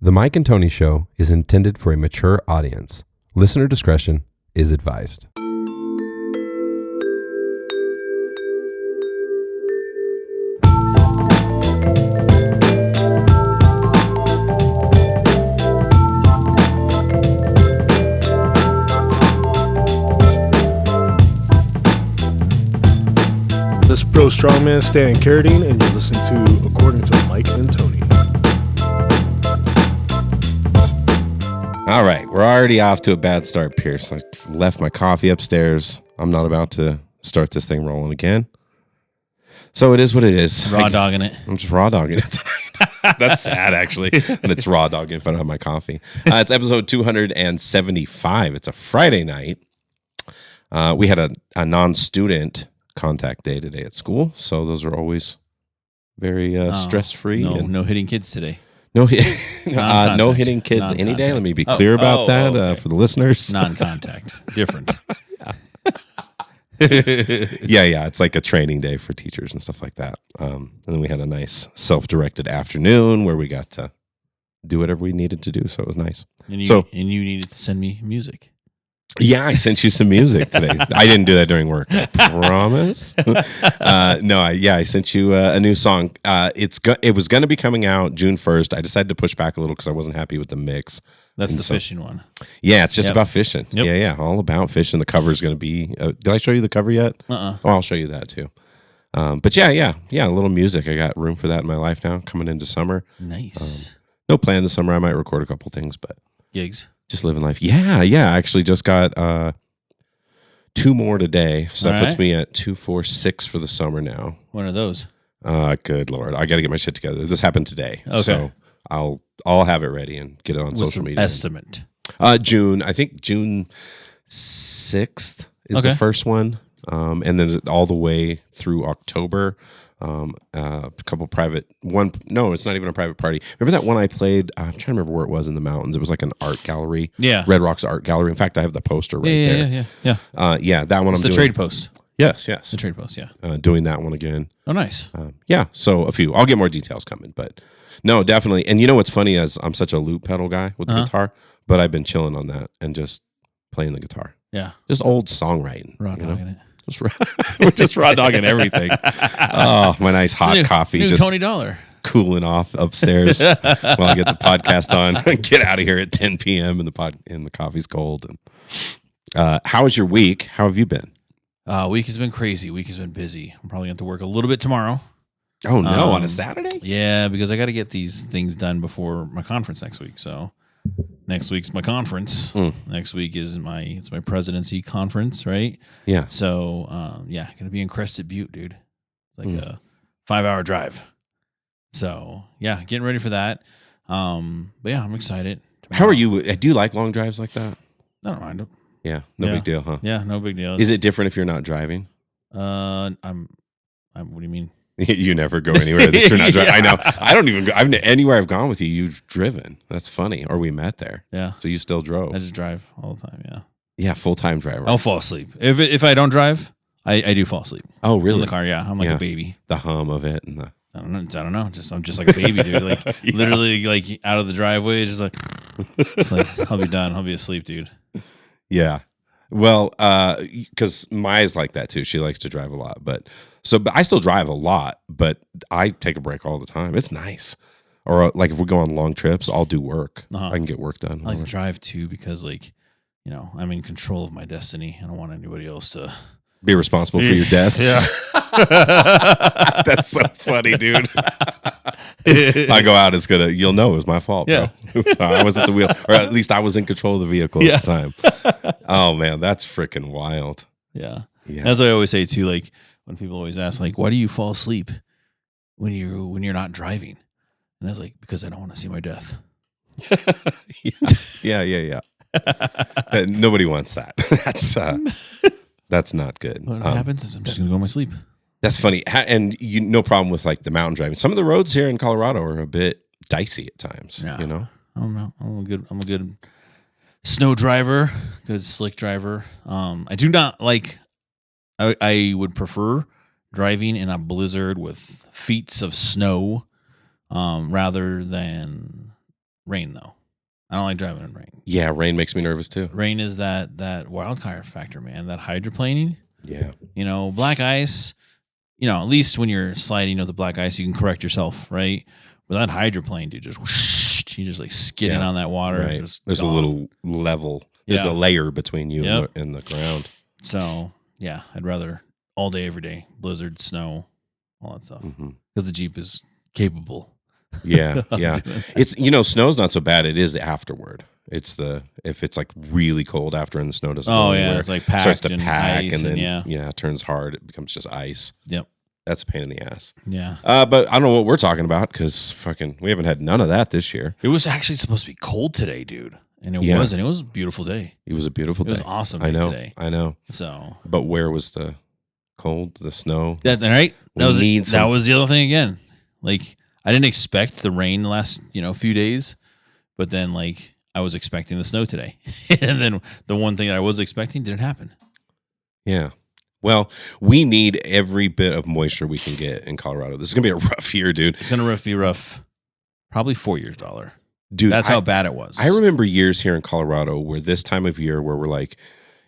The Mike and Tony Show is intended for a mature audience. Listener discretion is advised. This is Pro Strongman Stan Carradine, and you listen to According to Mike and Tony. All right, we're already off to a bad start, Pierce. I left my coffee upstairs. I'm not about to start this thing rolling again. So it is what it is. Raw dogging it. I'm just raw dogging it tonight. That's sad, actually, that it's raw dogging if I don't have my coffee. It's episode 275. It's a Friday night. We had a non-student contact day today at school, so those are always very stress-free. No hitting kids today. No hitting kids any day. Let me be clear about that okay. For the listeners. Non-contact. Different. Yeah. It's like a training day for teachers and stuff like that. And then we had a nice self-directed afternoon where we got to do whatever we needed to do, so it was nice. And you needed to send me music. Yeah, I sent you some music today. I didn't do that during work. I promise. I sent you a new song. It was going to be coming out June 1st. I decided to push back a little because I wasn't happy with the mix. That's the fishing one. Yeah, it's just about fishing. Yep. Yeah, all about fishing. The cover is going to be. Did I show you the cover yet? Oh, I'll show you that too. But yeah, a little music. I got room for that in my life now. Coming into summer. Nice. No plan this summer. I might record a couple things, but gigs. Just living life. Yeah. I actually just got 2 more today. So that puts me at 2, 4, 6 for the summer now. When are those? Good Lord. I got to get my shit together. This happened today. Okay. So I'll have it ready and get it on social media. Estimate? June 6th is the first one. And then all the way through October. A couple private it's not even a private party. Remember that one I played? I'm trying to remember where it was in the mountains. It was like an art gallery. Yeah. Red Rocks Art Gallery. In fact, I have the poster right there. Yeah. That one it's I'm the doing. trade post. Yes. The trade post, yeah. Doing that one again. Oh, nice. So a few. I'll get more details coming, but no, definitely. And you know what's funny is I'm such a loop pedal guy with the guitar, but I've been chilling on that and just playing the guitar. Yeah. Just old songwriting. Raw dogging it. We're just raw dogging everything. Oh, my nice hot coffee. New just Tony Dollar. Cooling off upstairs while I get the podcast on and get out of here at 10 p.m. and the coffee's cold. And how was your week? How have you been? Week has been crazy. Week has been busy. I'm probably going to have to work a little bit tomorrow. Oh, no, on a Saturday? Yeah, because I got to get these things done before my conference next week. So next week's my conference. Next week is my presidency conference, right? Yeah. So, going to be in Crested Butte, dude. It's like a 5-hour drive. So, yeah, getting ready for that. But yeah, I'm excited. How are you? Do you like long drives like that? I don't mind it. Yeah, no big deal, huh? Yeah, no big deal. Is it different if you're not driving? I'm what do you mean? You never go anywhere that you're not driving. I know. I don't even go. Anywhere I've gone with you, you've driven. That's funny. Or we met there. Yeah. So you still drove. I just drive all the time, yeah. Yeah, full-time driver. I'll fall asleep. If I don't drive, I do fall asleep. Oh, really? In the car, yeah. I'm like a baby. The hum of it and the... I don't know. I'm just like a baby, dude. Like literally like out of the driveway, just like it's like I'll be done. I'll be asleep, dude. Yeah. Well, because Maya's like that too. She likes to drive a lot, but I still drive a lot, but I take a break all the time. It's nice. Or like if we go on long trips, I'll do work. I can get work done. I like to drive too because I'm in control of my destiny. I don't want anybody else to be responsible for your death. Yeah. That's so funny, dude. I go out, you'll know it was my fault, bro. I was at the wheel, or at least I was in control of the vehicle at the time. Oh man, that's freaking wild. Yeah. That's what I always say too, like when people always ask, like, why do you fall asleep when you're not driving? And I was like, because I don't want to see my death. Yeah. Nobody wants that. That's not good. What happens is I'm just gonna go to my sleep. That's funny, and no problem with like the mountain driving. Some of the roads here in Colorado are a bit dicey at times. Yeah. You know, I don't know. I'm a good snow driver, good slick driver. I do not like. I would prefer driving in a blizzard with feet of snow, rather than rain though. I don't like driving in rain. Yeah, rain makes me nervous too. Rain is that wild card factor, man. That hydroplaning. Yeah. Black ice. At least when you're sliding with the black ice, you can correct yourself, right? But that hydroplane, dude, just whoosh, you just like skidding on that water. Right. Just There's gone. a little level. There's a layer between you and the ground. So yeah, I'd rather all day, every day, blizzard, snow, all that stuff, because the Jeep is capable. Yeah, yeah. It's snow's not so bad. It is the afterward. It's if it's like really cold after and the snow doesn't. Oh go yeah, anywhere, it's like packed starts to and pack ice and then it turns hard. It becomes just ice. Yep. That's a pain in the ass. Yeah. But I don't know what we're talking about because we haven't had none of that this year. It was actually supposed to be cold today, dude, and it wasn't. It was a beautiful day. It was a beautiful day. It was awesome. I know. Today. I know. So, but where was the cold, the snow? That right? That was the other thing again. Like I didn't expect the rain the last few days, but then like I was expecting the snow today, and then the one thing that I was expecting didn't happen. Yeah. Well, we need every bit of moisture we can get in Colorado. This is gonna be a rough year, dude. It's gonna be rough. Probably 4 years, dollar. Dude, that's how bad it was. I remember years here in Colorado where this time of year where we're like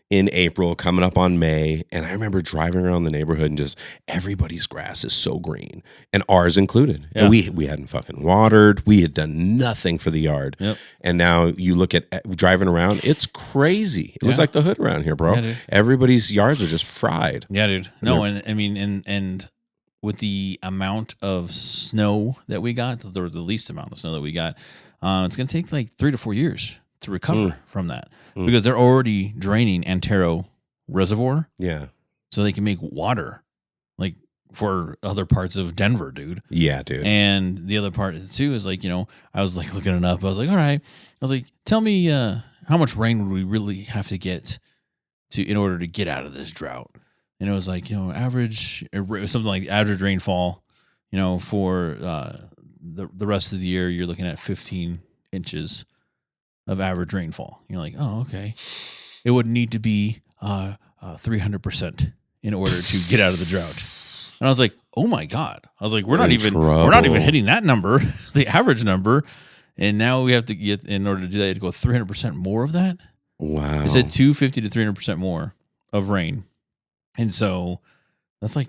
in April, coming up on May, and I remember driving around the neighborhood and just everybody's grass is so green, and ours included. Yeah. And we hadn't fucking watered. We had done nothing for the yard. Yep. And now you look at driving around, it's crazy. It looks like the hood around here, bro. Yeah, everybody's yards are just fried. Yeah, dude. No, and I mean, and with the amount of snow that we got, the least amount of snow that we got, it's going to take like 3 to 4 years to recover from that. Because they're already draining Antero Reservoir. Yeah. So they can make water like for other parts of Denver, dude. Yeah, dude. And the other part too is like, I was like looking it up. I was like, all right. I was like, tell me how much rain would we really have to get in order to get out of this drought? And it was like, average, something like average rainfall, for the rest of the year, you're looking at 15 inches of average rainfall. You're like, oh, okay. It would need to be 300% in order to get out of the drought. And I was like, oh my God. I was like, we're not even hitting that number, the average number. And now we have to get, in order to do that, to go 300% more of that. Wow. It said 250 to 300% more of rain. And so that's like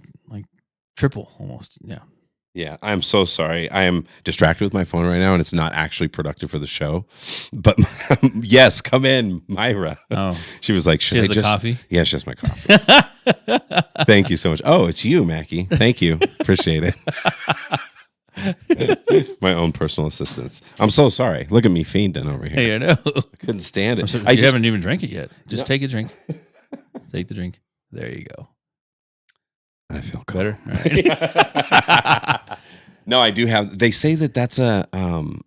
triple almost. Yeah. Yeah, I'm so sorry. I am distracted with my phone right now, and it's not actually productive for the show. But yes, come in, Myra. Oh, she was like, "She has a coffee." Yeah, she has my coffee. Thank you so much. Oh, it's you, Mackie. Thank you. Appreciate it. My own personal assistance. I'm so sorry. Look at me fiending over here. Hey, I know. I couldn't stand it. You haven't even drank it yet. Just take a drink. Take the drink. There you go. I feel cool. Better. All right. No, I do have. They say that's a.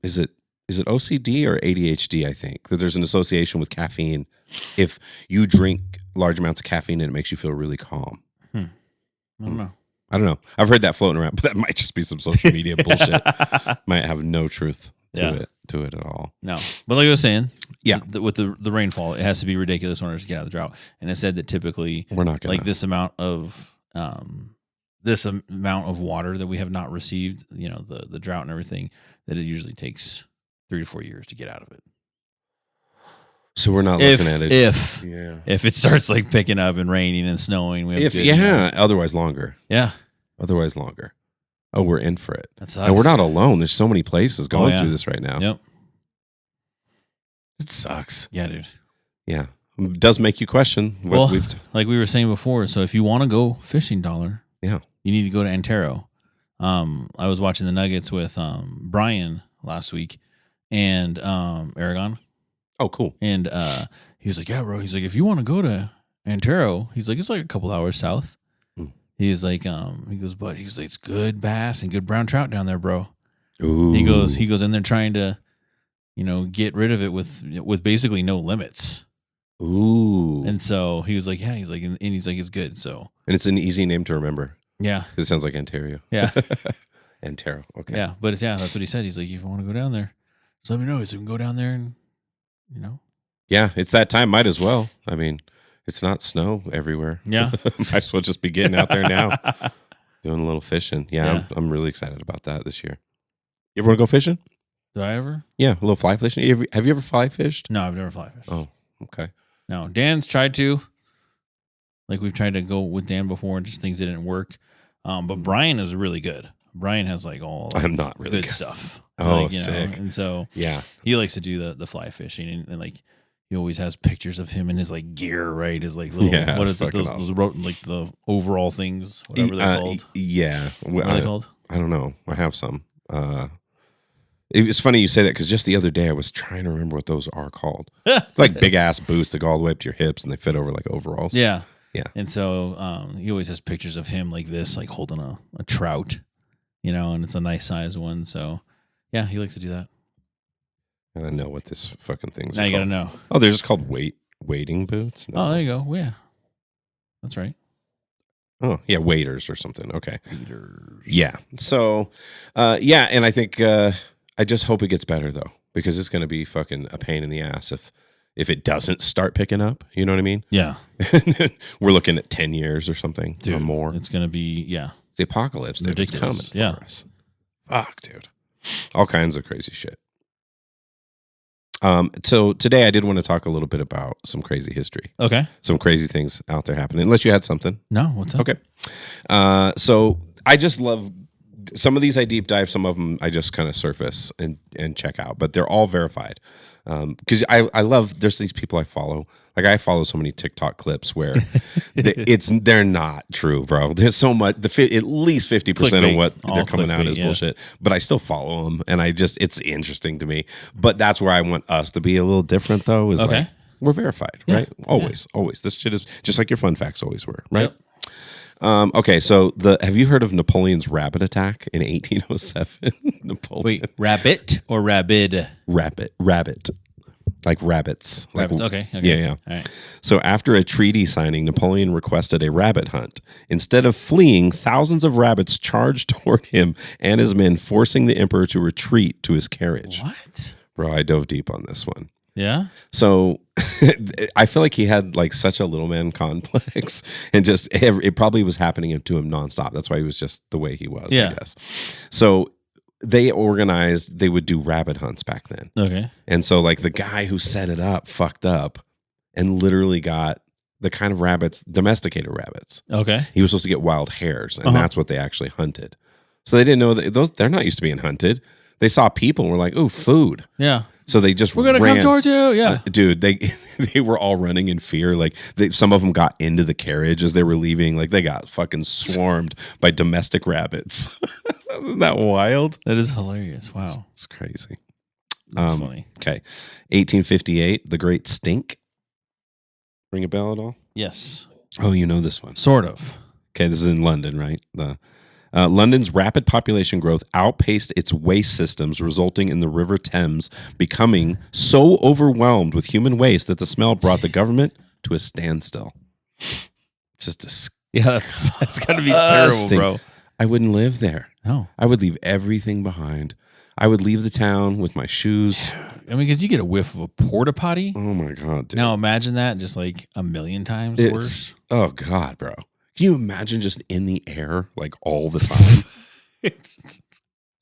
Is it OCD or ADHD? I think that there's an association with caffeine. If you drink large amounts of caffeine, and it makes you feel really calm. I don't know. I don't know. I've heard that floating around, but that might just be some social media bullshit. Might have no truth to it at all. No, but like I was saying, with the rainfall, it has to be ridiculous in order to get out of the drought. And it said that typically we're not gonna, like this amount of water that we have not received, the drought and everything, that it usually takes 3 to 4 years to get out of it. So we're not looking at it if it starts like picking up and raining and snowing. We have otherwise longer. Yeah, otherwise longer. Oh, we're in for it. That sucks. And we're not alone. There's so many places going through this right now. Yep. It sucks. Yeah, dude. Yeah. It does make you question what we've like we were saying before. So if you want to go fishing, dollar, you need to go to Antero. I was watching the Nuggets with Brian last week and Aragon. Oh, cool. And he was like, yeah, bro. He's like, if you want to go to Antero, he's like, it's like a couple hours south. He's like, he goes, but he's like, it's good bass and good brown trout down there, bro. Ooh. He goes in there trying to, get rid of it with basically no limits. Ooh. And so he was like, yeah, he's like, and he's like, it's good. So, and it's an easy name to remember. Yeah. It sounds like Ontario. Yeah. Antero. Okay. Yeah. But that's what he said. He's like, if you want to go down there, just let me know so we can go down there and, Yeah. It's that time. Might as well. I mean, it's not snow everywhere. Yeah. Might as well just be getting out there now, doing a little fishing. Yeah. I'm really excited about that this year. You ever want to go fishing? Do I ever? Yeah, a little fly fishing. Have you ever fly fished? No, I've never fly fished. Oh, okay. No, Dan's tried to. Like we've tried to go with Dan before, and just things didn't work. But Brian is really good. Brian has like all I'm not really good stuff. Oh, like, sick. And so Yeah. he likes to do the fly fishing, and like he always has pictures of him in his like gear, right? His like little what is it? Those like the overall things, whatever they're called. Yeah. What are they called? I don't know. I have some. It's funny you say that because just the other day I was trying to remember what those are called. Like big ass boots that go all the way up to your hips and they fit over like overalls. Yeah. Yeah. And so he always has pictures of him like this, like holding a trout, and it's a nice size one. So yeah, he likes to do that. I don't know what this fucking thing's now you called. gotta know. Oh, they're just called wading boots? No. Oh, there you go. Well, yeah. That's right. Oh, yeah, waders or something. Okay. Waders. Yeah. So yeah, and I think I just hope it gets better though, because it's gonna be fucking a pain in the ass if it doesn't start picking up. You know what I mean? Yeah. We're looking at 10 years or something or more. It's gonna be It's the apocalypse, dude. It's coming for us. Fuck, dude. All kinds of crazy shit. So today I did want to talk a little bit about some crazy history. Okay. Some crazy things out there happening. Unless you had something. No, what's up? Okay. So I just love some of these. I deep dive. Some of them I just kind of surface and check out. But they're all verified. Because I love. There's these people I follow. Like I follow so many TikTok clips where they're not true, bro. There's so much. At least 50% of what they're coming out is bullshit. But I still follow them, and it's interesting to me. But that's where I want us to be a little different, though. Is like we're verified, right? Always. This shit is just like your fun facts always were, right? Yep. Okay, so have you heard of Napoleon's rabbit attack in 1807? Napoleon. Wait, rabbit or rabid? Rabbit. Like rabbits. Rabbits. Okay. Yeah. All right. So after a treaty signing, Napoleon requested a rabbit hunt. Instead of fleeing, thousands of rabbits charged toward him and his men, forcing the emperor to retreat to his carriage. What? Bro, I dove deep on this one. Yeah. So I feel like he had like such a little man complex, and just it probably was happening to him nonstop. That's why he was just the way he was, I guess. So they would do rabbit hunts back then. Okay. And so like the guy who set it up fucked up and literally got the kind of rabbits, domesticated rabbits. Okay. He was supposed to get wild hares, and that's what they actually hunted. So they didn't know that they're not used to being hunted. They saw people and were like, "Ooh, food." Yeah. So they just we're gonna come towards you. Yeah, dude. They were all running in fear. Like some of them got into the carriage as they were leaving. Like they got fucking swarmed by domestic rabbits. Isn't that wild? That is hilarious. Wow, it's crazy. That's funny. Okay, 1858, the Great Stink. Ring a bell at all? Yes. Oh, you know this one. Sort of. Okay, this is in London, right? London's rapid population growth outpaced its waste systems, resulting in the River Thames becoming so overwhelmed with human waste that the smell brought the government to a standstill. Just that's got to be terrible, bro. I wouldn't live there. No. I would leave everything behind. I would leave the town with my shoes. I mean, because you get a whiff of a porta potty. Oh, my God, dude. Now imagine that just like a million times worse. Oh, God, bro. Can you imagine just in the air like all the time?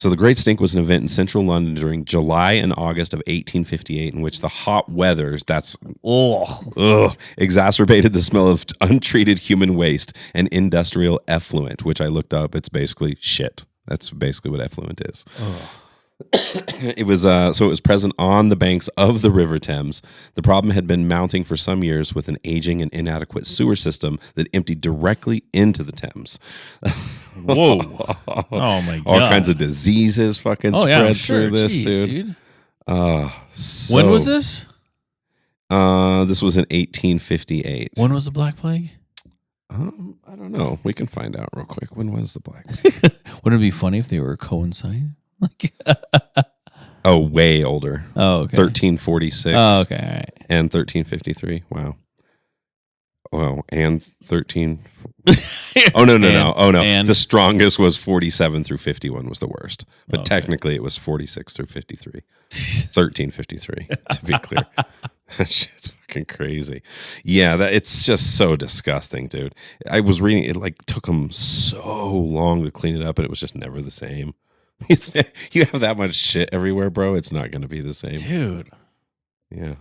So the Great Stink was an event in central London during July and August of 1858 in which the hot weathers, exacerbated the smell of untreated human waste and industrial effluent, which I looked up. It's basically shit. That's basically what effluent is. It was present on the banks of the River Thames. The problem had been mounting for some years with an aging and inadequate sewer system that emptied directly into the Thames. Whoa! Oh my God! All kinds of diseases fucking spread through this, dude. When was this? This was in 1858. When was the Black Plague? I don't know. We can find out real quick. When was the Black Plague? Wouldn't it be funny if they were coinciding? Oh, way older. Oh, okay. 1346. Oh, okay. All right. And 1353. Wow. Well, and 13. Oh, no. Oh, no. And, the strongest was 47 through 51 was the worst. But technically it was 46 through 53. 1353, to be clear. That shit's fucking crazy. Yeah, it's just so disgusting, dude. I was reading, it like took them so long to clean it up, and it was just never the same. You have that much shit everywhere, bro. It's not going to be the same. Dude. Yeah.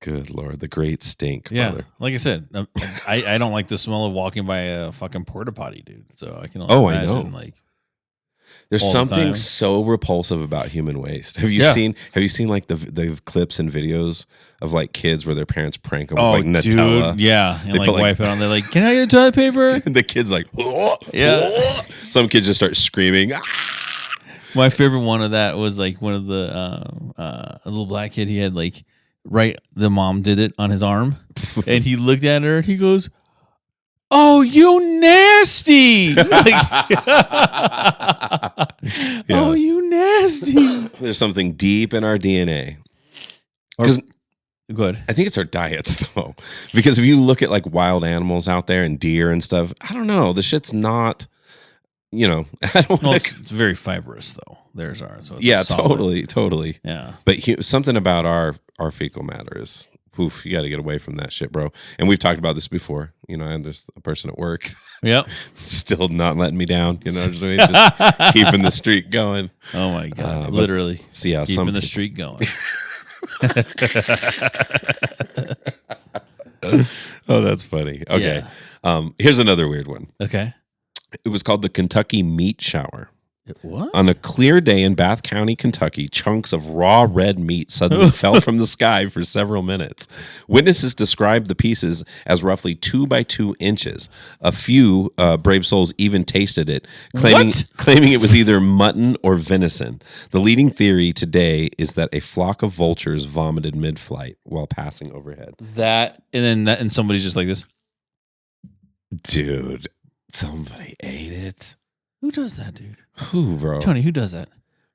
Good Lord. The great stink, Yeah. brother. Like I said, I don't like the smell of walking by a fucking porta potty, dude. So I can only imagine, I know. like, There's all the something time. so repulsive about human waste. Have you Yeah. seen like the clips and videos of like kids where their parents prank them oh, with like Nutella? dude. Yeah. And They like put, like- wipe it on. They're like, can I get a toilet paper? And the kid's like, Yeah. Some kids just start screaming. My favorite one of that was like one of the a little black kid. He had like the mom did it on his arm, and he looked at her and he goes, "Oh, you nasty!" Oh, you nasty! There's something deep in our DNA. Good. I think it's our diets, though, because if you look at like wild animals out there and deer and stuff, I don't know. The shit's not. I don't. Well, it's very fibrous though. There's ours. So it's Yeah, a solid. totally. Yeah. But something about our fecal matter is, poof, you got to get away from that shit, bro. And we've talked about this before, and there's a person at work Yep. still not letting me down, just keeping the streak going. Oh my god! but- Literally. So yeah, Keeping the streak going. Oh, that's funny. Okay. Yeah. Here's another weird one. Okay. It was called the Kentucky Meat Shower. What? On a clear day in Bath County, Kentucky, chunks of raw red meat suddenly fell from the sky for several minutes. Witnesses described the pieces as roughly 2 by 2 inches. A few brave souls even tasted it, claiming it was either mutton or venison. The leading theory today is that a flock of vultures vomited mid-flight while passing overhead. And somebody's just like this. Dude, somebody ate it. Who does that, dude? Who, bro? Tony, who does that?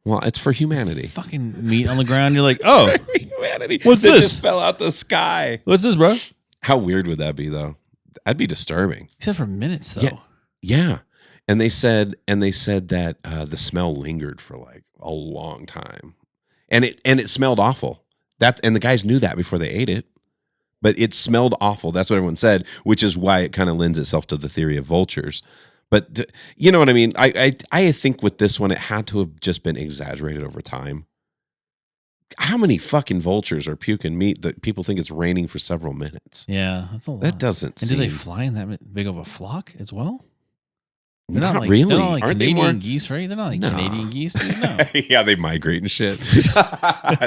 Well, it's for humanity. Fucking meat on the ground. You're like, oh, For humanity. What's That this? just fell out the sky. what's this, bro? How weird would that be, though? That'd be disturbing. He said for minutes, though. Yeah. And they said that the smell lingered for like a long time, and it smelled awful. And the guys knew that before they ate it, but it smelled awful. That's what everyone said, which is why it kind of lends itself to the theory of vultures. But you know what I mean? I think with this one, it had to have just been exaggerated over time. How many fucking vultures are puking meat that people think it's raining for several minutes? Yeah, that's a lot. That doesn't And seem... do they fly in that big of a flock as well? They're Not like, really. They're not like Aren't they Canadian more... geese, right? They're not like No. Canadian geese, dude. No. Yeah, they migrate and shit.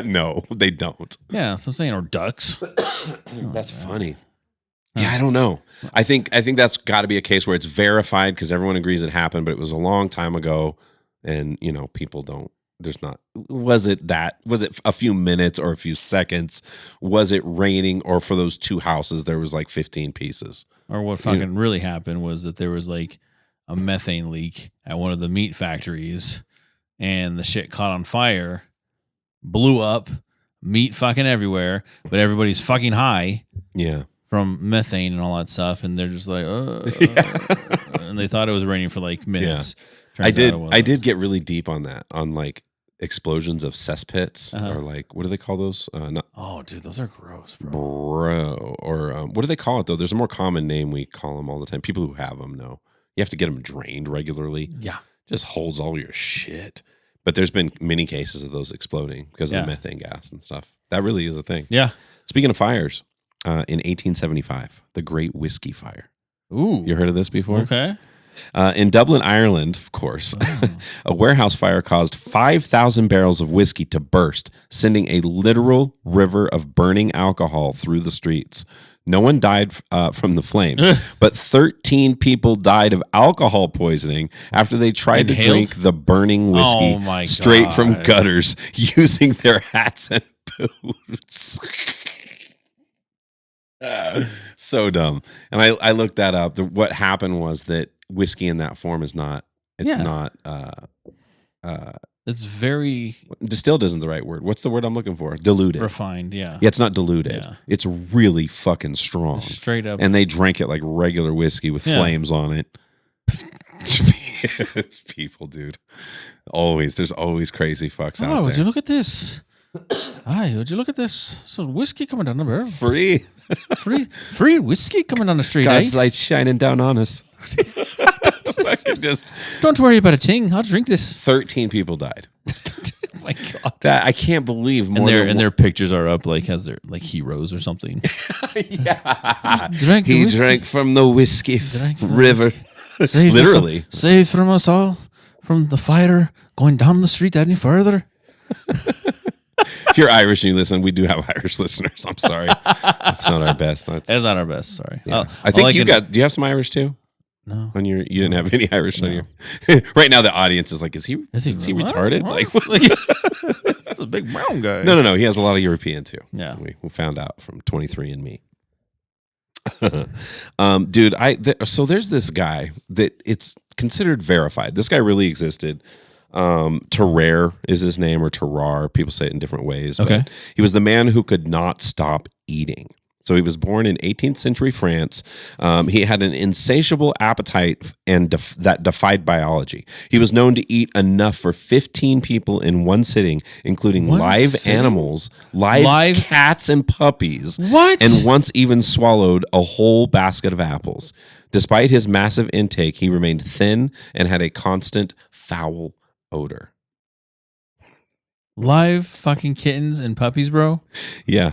No, they don't. Yeah, so I'm saying, or ducks. That's funny. Yeah, I don't know. I think that's got to be a case where it's verified because everyone agrees it happened, but it was a long time ago, and people don't. There's not. Was it a few minutes or a few seconds? Was it raining, or for those 2 houses there was like 15 pieces? Or what fucking really happened was that there was like a methane leak at one of the meat factories, and the shit caught on fire, blew up, meat fucking everywhere, but everybody's fucking high. Yeah. From methane and all that stuff, and they're just like, and they thought it was raining for like minutes. Yeah. I did get really deep on that, on like explosions of cesspits, or like, what do they call those? Oh, dude, those are gross, bro. Or what do they call it though? There's a more common name we call them all the time. People who have them know. You have to get them drained regularly. Yeah, just holds all your shit. But there's been many cases of those exploding because of the methane gas and stuff. That really is a thing. Yeah. Speaking of fires. In 1875, the Great Whiskey Fire. Ooh. You heard of this before? Okay. In Dublin, Ireland, of course, a warehouse fire caused 5,000 barrels of whiskey to burst, sending a literal river of burning alcohol through the streets. No one died from the flames, but 13 people died of alcohol poisoning after they tried to drink the burning whiskey straight from gutters using their hats and boots. So dumb. And I looked that up. What happened was that whiskey in that form is not. It's not. It's very distilled. Isn't the right word. What's the word I'm looking for? Diluted. Refined. Yeah. Yeah. It's not diluted. Yeah. It's really fucking strong. Straight up. And they drank it like regular whiskey with flames on it. People, dude. There's always crazy fucks out there. Would you look at this? Would you look at this? So whiskey coming down the barrel. Free Free whiskey coming down the street. God's light shining down on us. Fucking just Don't worry about a thing. I'll drink this. 13 people died. Oh my God. I can't believe more. And their pictures are up like as they're like heroes or something. Yeah. Drank the He whiskey. drank from the whiskey Drank from the river. Saved Literally. saved from us all from the fire going down the street any further. If you're Irish and you listen, we do have Irish listeners. I'm sorry. That's not our best. That's not our best. Sorry. Yeah. I think you got. Do you have some Irish too? No. On your, you didn't have any Irish on your. Right now, the audience is like, is he retarded? Like, That's a big brown guy. No. He has a lot of European too. Yeah. We found out from 23andMe. Dude, so there's this guy that it's considered verified. This guy really existed. Tarare is his name, or Tarare. People say it in different ways. Okay. But he was the man who could not stop eating. So he was born in 18th century France. He had an insatiable appetite and that defied biology. He was known to eat enough for 15 people in one sitting, including animals, live cats and puppies. What? And once even swallowed a whole basket of apples. Despite his massive intake, he remained thin and had a constant foul odor. Live fucking kittens and puppies, bro. Yeah.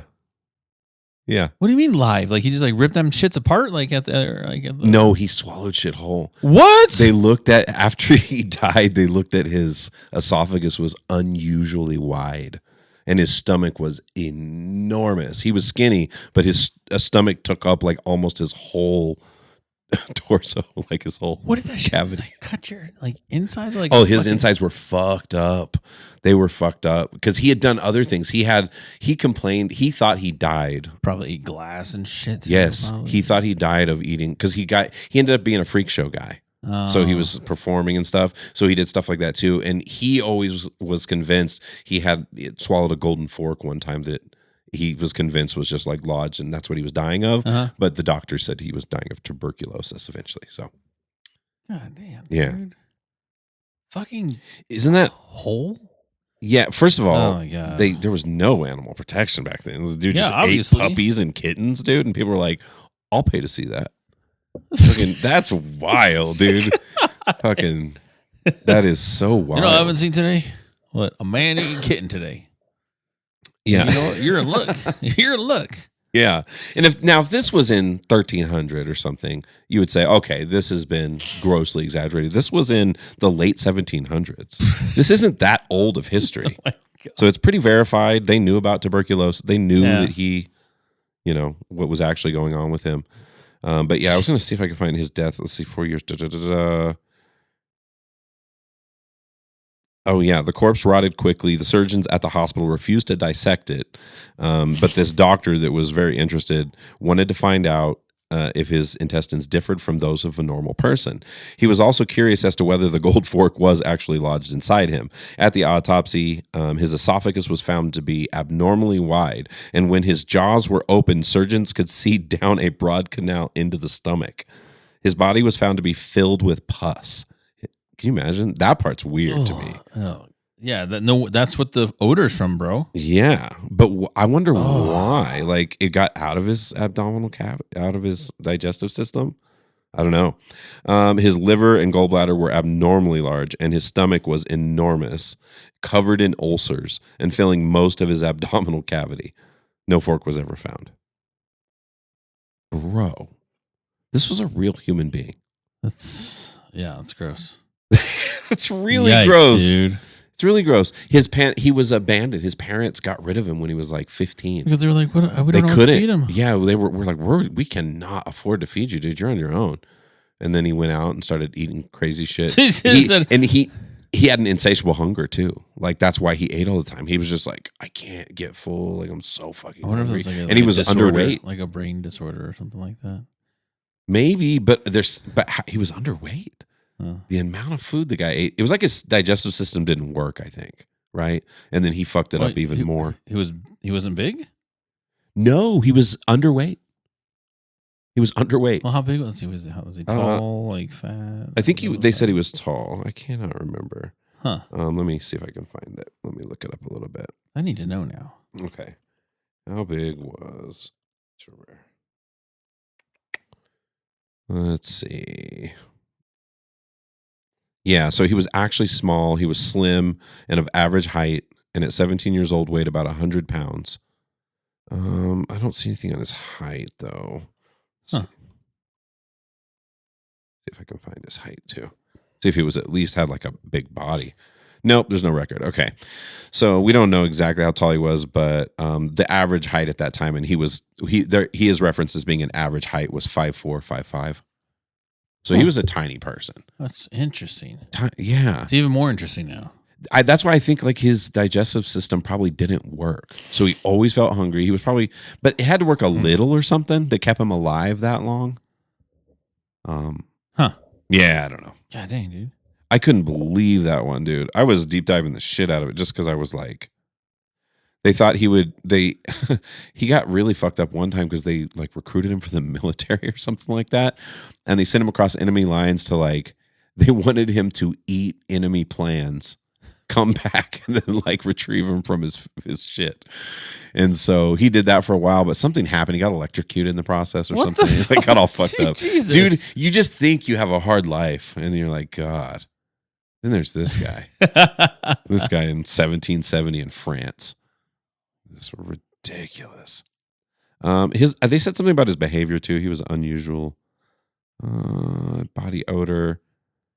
Yeah. What do you mean live? Like he just like ripped them shits apart? No, he swallowed shit whole. What? They looked at, after he died, they looked at his esophagus was unusually wide and his stomach was enormous. He was skinny, but his stomach took up like almost his whole torso, like his whole what did that cavity. Like cut your like insides? Like his insides were fucked up. They were fucked up because he had done other things. He complained. He thought he died. Probably eat glass and shit. Yes, he thought he died of eating because he ended up being a freak show guy. So he was performing and stuff. So he did stuff like that too. And he always was convinced he had swallowed a golden fork one time that he was convinced was just like lodged, and that's what he was dying of. But the doctor said he was dying of tuberculosis eventually. So, God damn, yeah, dude. Fucking isn't that whole? Yeah. First of all, oh my God. there was no animal protection back then. The dude just obviously. ate puppies and kittens, dude, and people were like, "I'll pay to see that." Fucking, that's wild, dude. Fucking, that is so wild. You know, what I haven't seen today. What, a man eating kitten today? Yeah, you know, you're in luck. You're in luck. Yeah, and if this was in 1300 or something, you would say, okay, this has been grossly exaggerated. This was in the late 1700s. This isn't that old of history, so it's pretty verified. They knew about tuberculosis. They knew that he, what was actually going on with him. But yeah, I was going to see if I could find his death. Let's see, 4 years. Oh, yeah. The corpse rotted quickly. The surgeons at the hospital refused to dissect it. But this doctor that was very interested wanted to find out if his intestines differed from those of a normal person. He was also curious as to whether the gold fork was actually lodged inside him. At the autopsy, his esophagus was found to be abnormally wide. And when his jaws were open, surgeons could see down a broad canal into the stomach. His body was found to be filled with pus. Can you imagine? That part's weird to me. Oh, yeah. That's what the odor's from, bro. Yeah, but I wonder why. Like, it got out of his abdominal cavity, out of his digestive system. I don't know. His liver and gallbladder were abnormally large, and his stomach was enormous, covered in ulcers, and filling most of his abdominal cavity. No fork was ever found. Bro, this was a real human being. That's gross. It's really Yikes, gross, dude. It's really gross. He was abandoned. His parents got rid of him when he was like 15 because they were like, "What? We they don't know couldn't how to feed him." Yeah, they were like, we cannot afford to feed you, dude. You're on your own. And then he went out and started eating crazy shit. He had an insatiable hunger too. Like, that's why he ate all the time. He was just like, I can't get full. Like, I'm so fucking hungry. And he was underweight, like a brain disorder or something like that. Maybe, but he was underweight. The amount of food the guy ate, it was like his digestive system didn't work, I think, right? And then he fucked it up even more. He wasn't big? No, he was underweight. He was underweight. Well, how big was he? Was he tall, like fat? I think they said he was tall. I cannot remember. Huh. Let me see if I can find it. Let me look it up a little bit. I need to know now. Okay. How big was Tarare? Let's see. Yeah, so he was actually small. He was slim and of average height, and at 17 years old, weighed about 100 pounds. I don't see anything on his height though. Huh. See if I can find his height too. See if he was at least had like a big body. Nope, there's no record. Okay, so we don't know exactly how tall he was, but the average height at that time, and he is referenced as being an average height was 5'4", 5'5". So he was a tiny person. That's interesting. Yeah, It's even more interesting now. that's why I think like his digestive system probably didn't work. So he always felt hungry. He was probably, but it had to work a little or something that kept him alive that long. Huh. Yeah, I don't know. God dang, dude. I couldn't believe that one, dude. I was deep diving the shit out of it just because I was like, they thought he got really fucked up one time because they like recruited him for the military or something like that. And they sent him across enemy lines to like, they wanted him to eat enemy plans, come back and then like retrieve him from his shit. And so he did that for a while, but something happened. He got electrocuted in the process or something. He like got all fucked up. Jesus. Dude, you just think you have a hard life and you're like, God. Then there's this guy. This guy in 1770 in France. This was ridiculous. They said something about his behavior too. He was unusual. Body odor.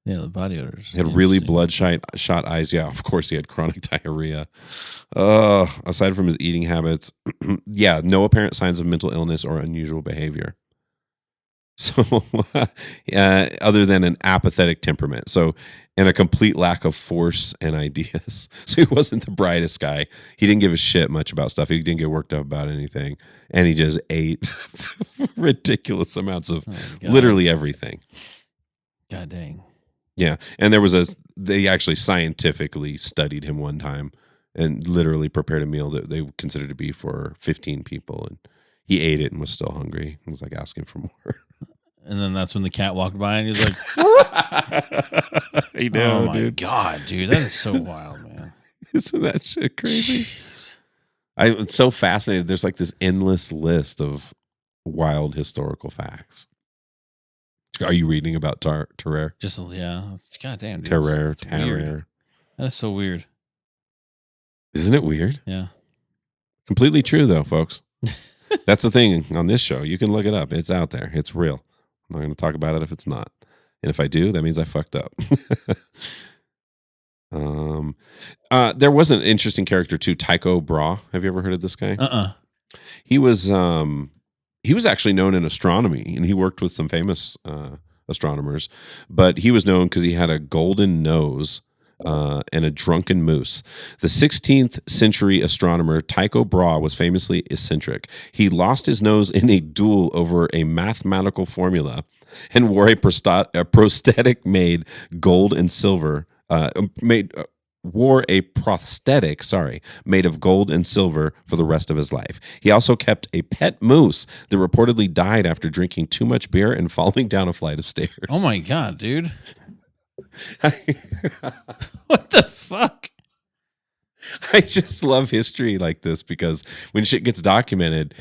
Yeah, the body odors. He had really bloodshot eyes. Yeah, of course he had chronic diarrhea. Aside from his eating habits, yeah, no apparent signs of mental illness or unusual behavior. So, other than an apathetic temperament. So, and a complete lack of force and ideas. So he wasn't the brightest guy. He didn't give a shit much about stuff. He didn't get worked up about anything. And he just ate ridiculous amounts of literally everything. God dang. Yeah. And they actually scientifically studied him one time and literally prepared a meal that they considered to be for 15 people. And he ate it and was still hungry. He was like asking for more. And then that's when the cat walked by and he was like, I know, oh my dude. God, dude. That is so wild, man. Isn't that shit crazy? Jeez. I'm so fascinated. There's like this endless list of wild historical facts. Are you reading about Tarare? Just, yeah. God damn, dude. Tarare. That is so weird. Isn't it weird? Yeah. Completely true, though, folks. That's the thing on this show. You can look it up. It's out there. It's real. I'm not going to talk about it if it's not. And if I do, that means I fucked up. There was an interesting character too, Tycho Brahe. Have you ever heard of this guy? He was actually known in astronomy, and he worked with some famous astronomers. But he was known because he had a golden nose and a drunken moose. The 16th century astronomer Tycho Brahe was famously eccentric. He lost his nose in a duel over a mathematical formula and wore a prosthetic made gold and silver wore a prosthetic, made of gold and silver for the rest of his life. He also kept a pet moose that reportedly died after drinking too much beer and falling down a flight of stairs. Oh my God, dude. What the fuck? I just love history like this because when shit gets documented,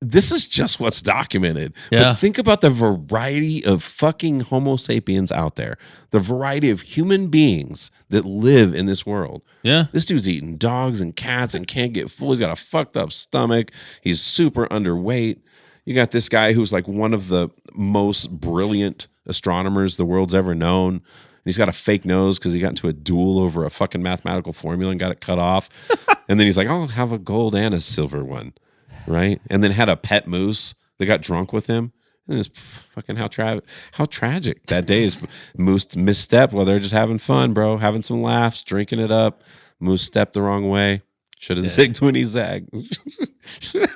this is just what's documented. Yeah. But think about the variety of fucking Homo sapiens out there, the variety of human beings that live in this world. Yeah. This dude's eating dogs and cats and can't get full. He's got a fucked up stomach. He's super underweight. You got this guy who's like one of the most brilliant astronomers the world's ever known. He's got a fake nose because he got into a duel over a fucking mathematical formula and got it cut off. And then he's like, I'll have a gold and a silver one. Right? And then had a pet moose that got drunk with him. And it's fucking how tragic that day is. Moose misstepped while they're just having fun, bro. Having some laughs, drinking it up. Moose stepped the wrong way. Should have zigged when he zagged.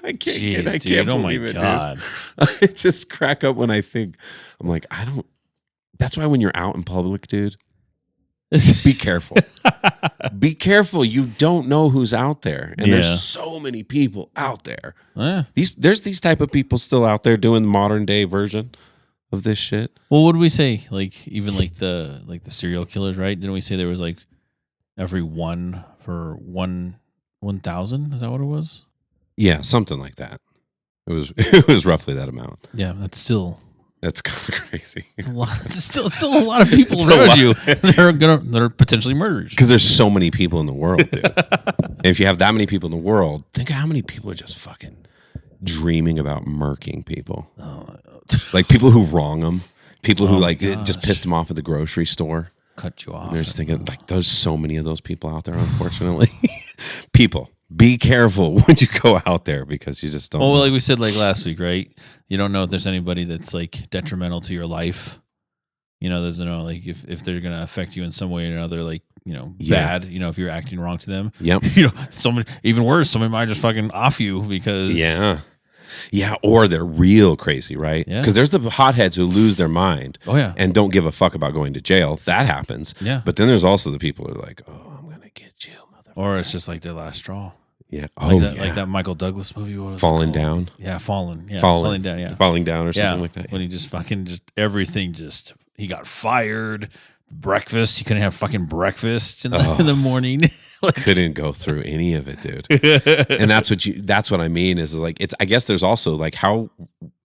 I can't believe it, God. Dude. I just crack up when I think. I'm like, that's why when you're out in public, dude, be careful. Be careful. You don't know who's out there. And there's so many people out there. Yeah. There's these type of people still out there doing modern day version of this shit. Well, what did we say? Like even like the serial killers, right? Didn't we say there was like every one for 1,000? Is that what it was? Yeah, something like that. It was roughly that amount. Yeah, that's still That's crazy. It's a lot. It's still a lot of people around you that are potentially murderers. Because there's so many people in the world, dude. And if you have that many people in the world, think of how many people are just fucking dreaming about murking people. Oh, Like people who wrong them, people who Oh, like it gosh. just pissed them off at the grocery store. cut you off. They're just thinking like there's so many of those people out there, unfortunately. People, be careful when you go out there because you just don't. Well, know. like we said, like last week, right? You don't know if there's anybody that's like detrimental to your life. You know, there's no like if they're gonna affect you in some way or another, like Yeah. bad. You know, if you're acting wrong to them. Yep. Somebody even worse. Somebody might just fucking off you because Yeah, or they're real crazy, right? Yeah. Because there's the hotheads who lose their mind Oh yeah. and don't give a fuck about going to jail. That happens. Yeah. But then there's also the people who are like, oh, I'm going to get you, motherfucker. Or it's just like their last straw. Yeah. Like that Michael Douglas movie. What was it Falling called? down. Yeah, falling. Yeah, Falling down. Yeah, Falling down or something like that. When he just fucking everything he got fired. Breakfast, he couldn't have fucking breakfast in the morning. Couldn't go through any of it, dude. And that's what I mean is like, I guess there's also like how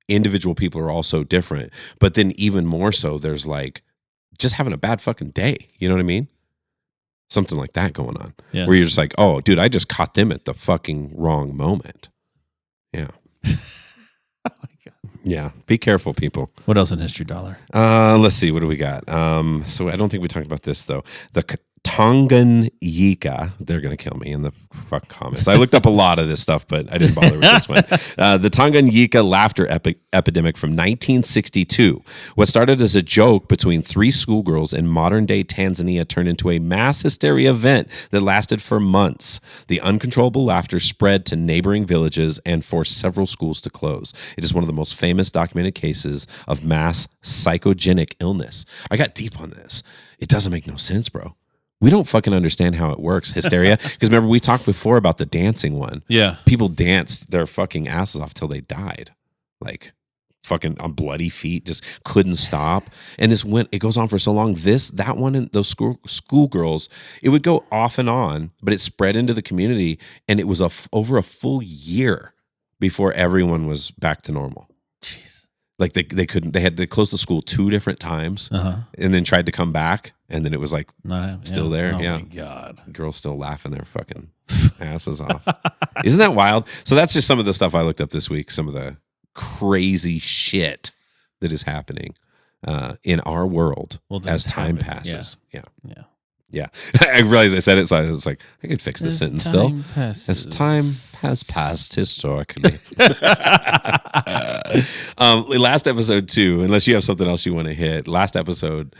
individual people are all so different, but then even more so, there's like just having a bad fucking day. You know what I mean? Something like that going on Yeah. where you're just like, oh, dude, I just caught them at the fucking wrong moment. Yeah. Oh my God. Yeah. Be careful, people. What else in history, dollar? Let's see. What do we got? So I don't think we talked about this though. The Tanganyika, they're going to kill me in the fuck comments. I looked up a lot of this stuff, but I didn't bother with this one. The Tanganyika laughter epidemic from 1962. What started as a joke between three schoolgirls in modern-day Tanzania turned into a mass hysteria event that lasted for months. The uncontrollable laughter spread to neighboring villages and forced several schools to close. It is one of the most famous documented cases of mass psychogenic illness. I got deep on this. It doesn't make no sense, bro. We don't fucking understand how it works, hysteria. Because remember, we talked before about the dancing one. Yeah. People danced their fucking asses off till they died. Like fucking on bloody feet, just couldn't stop. And it goes on for so long. That one, and those schoolgirls, it would go off and on, but it spread into the community. And it was over a full year before everyone was back to normal. Jeez. Like they couldn't, they had to close the school 2 different times and then tried to come back. And then it was like still there. Oh yeah. my God. Girls still laughing their fucking asses off. Isn't that wild? So that's just some of the stuff I looked up this week. Some of the crazy shit that is happening in our world as time passes. Yeah. I realized I said it, so I was like, I could fix this sentence still. As time has passed historically. Last episode too, unless you have something else you want to hit. Last episode,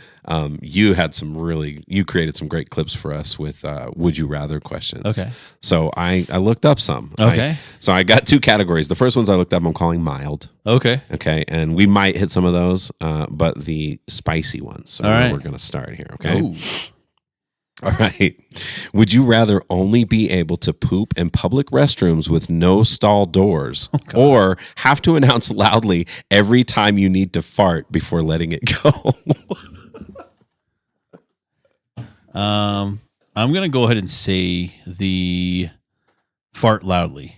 you created some great clips for us with would you rather questions. Okay. So I looked up some. Okay. So I got 2 categories. The first ones I looked up, I'm calling mild. Okay. Okay. And we might hit some of those, but the spicy ones. So all right. We're going to start here. Okay. Ooh. All right. Would you rather only be able to poop in public restrooms with no stall doors or have to announce loudly every time you need to fart before letting it go? I'm going to go ahead and say the fart loudly.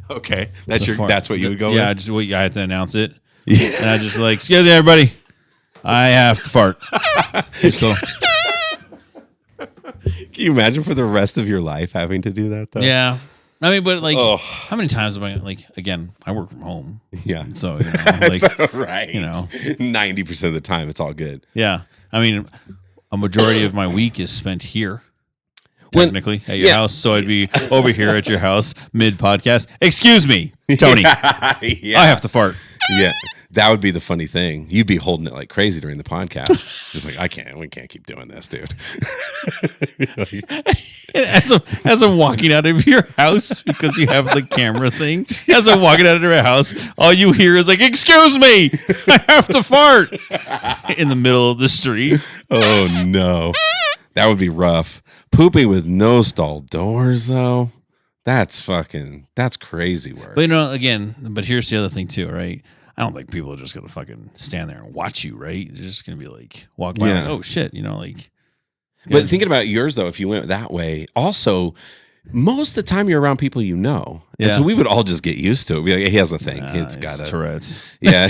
Okay. That's what you would go yeah, with? I have to announce it. Yeah. And I just be like, excuse me, everybody. I have to fart. Just go. Can you imagine for the rest of your life having to do that though? Yeah. I mean, but like, how many times am I like? Again, I work from home. Yeah. So like, right. 90% of the time, it's all good. Yeah. I mean, a majority of my week is spent here, technically at your house. So I'd be over here at your house mid podcast. Excuse me, Tony. Yeah. I have to fart. Yeah. That would be the funny thing. You'd be holding it like crazy during the podcast. Just like, we can't keep doing this, dude. As I'm walking out of your house, because you have the camera thing, as I'm walking out of your house, all you hear is like, excuse me, I have to fart in the middle of the street. Oh, no. That would be rough. Pooping with no stall doors, though, that's crazy work. But but here's the other thing too, right? I don't think people are just going to fucking stand there and watch you, right? They're just going to be like, walk by, like, oh shit, like. But thinking about yours, though, if you went that way, also, most of the time you're around people you know. And Yeah. so we would all just get used to it. Be like, he has a thing. It's got a Tourette's. Yeah.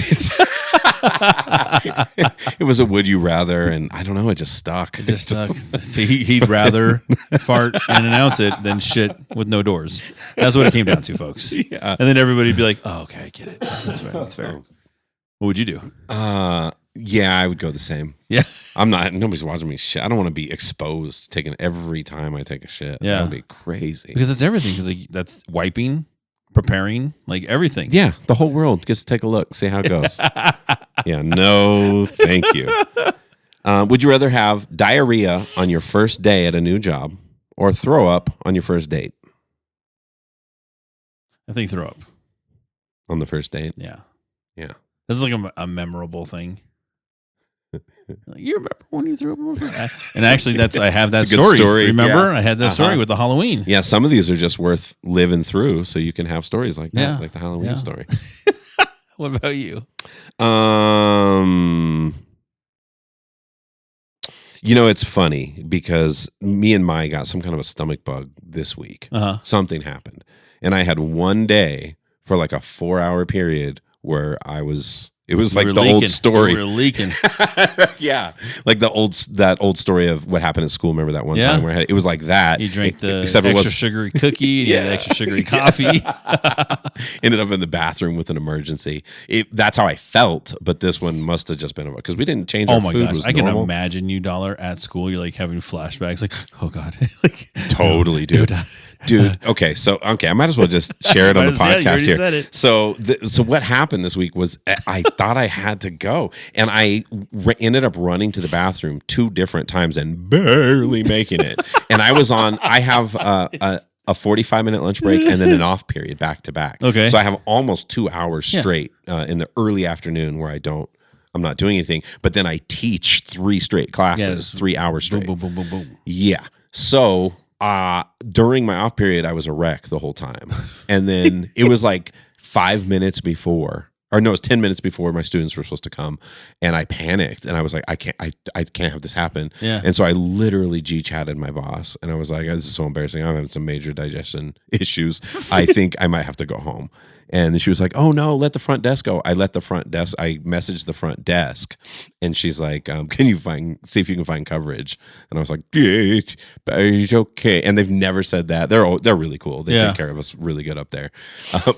It was a would you rather, and I don't know, it just stuck. Just see, he'd rather fart and announce it than shit with no doors. That's what it came down to, folks. Yeah. And then everybody'd be like, "Oh, okay, I get it. That's fair. That's fair." What would you do? Yeah, I would go the same. Yeah. Nobody's watching me shit. I don't want to be exposed taking every time I take a shit. Yeah. That would be crazy. Because that's everything. Because like, that's wiping, preparing, like everything. Yeah, the whole world gets to take a look, see how it goes. Yeah, no, thank you. Would you rather have diarrhea on your first day at a new job or throw up on your first date? I think throw up. On the first date? Yeah. Yeah. This is like a memorable thing. Like, you remember when you threw up on my first? And actually, I have that It's a good story. story, Remember, yeah. I had that story with the Halloween. Yeah, some of these are just worth living through, so you can have stories like that, Yeah. like the Halloween story. What about you? It's funny because me and Mai got some kind of a stomach bug this week. Uh-huh. Something happened. And I had one day for like a 4-hour period where it was like the old story. We were leaking. Yeah. Like that old story of what happened at school. Remember that one Yeah. time where it was like that. You drank the except extra sugary cookie and you had extra sugary coffee. Ended up in the bathroom with an emergency. That's how I felt, but this one must have just been because we didn't change our Oh my food. gosh. Was I can normal. imagine you, Dollar, at school. You're like having flashbacks. Like, oh God. Like, Totally, dude. Dude, okay, I might as well just share it on the podcast here. Said it. So what happened this week was I thought I had to go, and I ended up running to the bathroom 2 different times and barely making it. And I have a 45-minute lunch break and then an off period back to back. Okay. So I have almost 2 hours straight in the early afternoon where I'm not doing anything, but then I teach 3 straight classes, 3 hours straight. Boom, boom, boom, boom, boom. Yeah. So during my off period, I was a wreck the whole time. And then it was like 5 minutes before, or no, it was 10 minutes before my students were supposed to come. And I panicked and I was like, I can't have this happen. Yeah. And so I literally G-chatted my boss and I was like, this is so embarrassing. I'm having some major digestion issues. I think I might have to go home. And then she was like, oh no, let the front desk go. I messaged the front desk and she's like, can you see if you can find coverage? And I was like, yeah, it's okay. And they've never said that. They're really cool. They take care of us really good up there.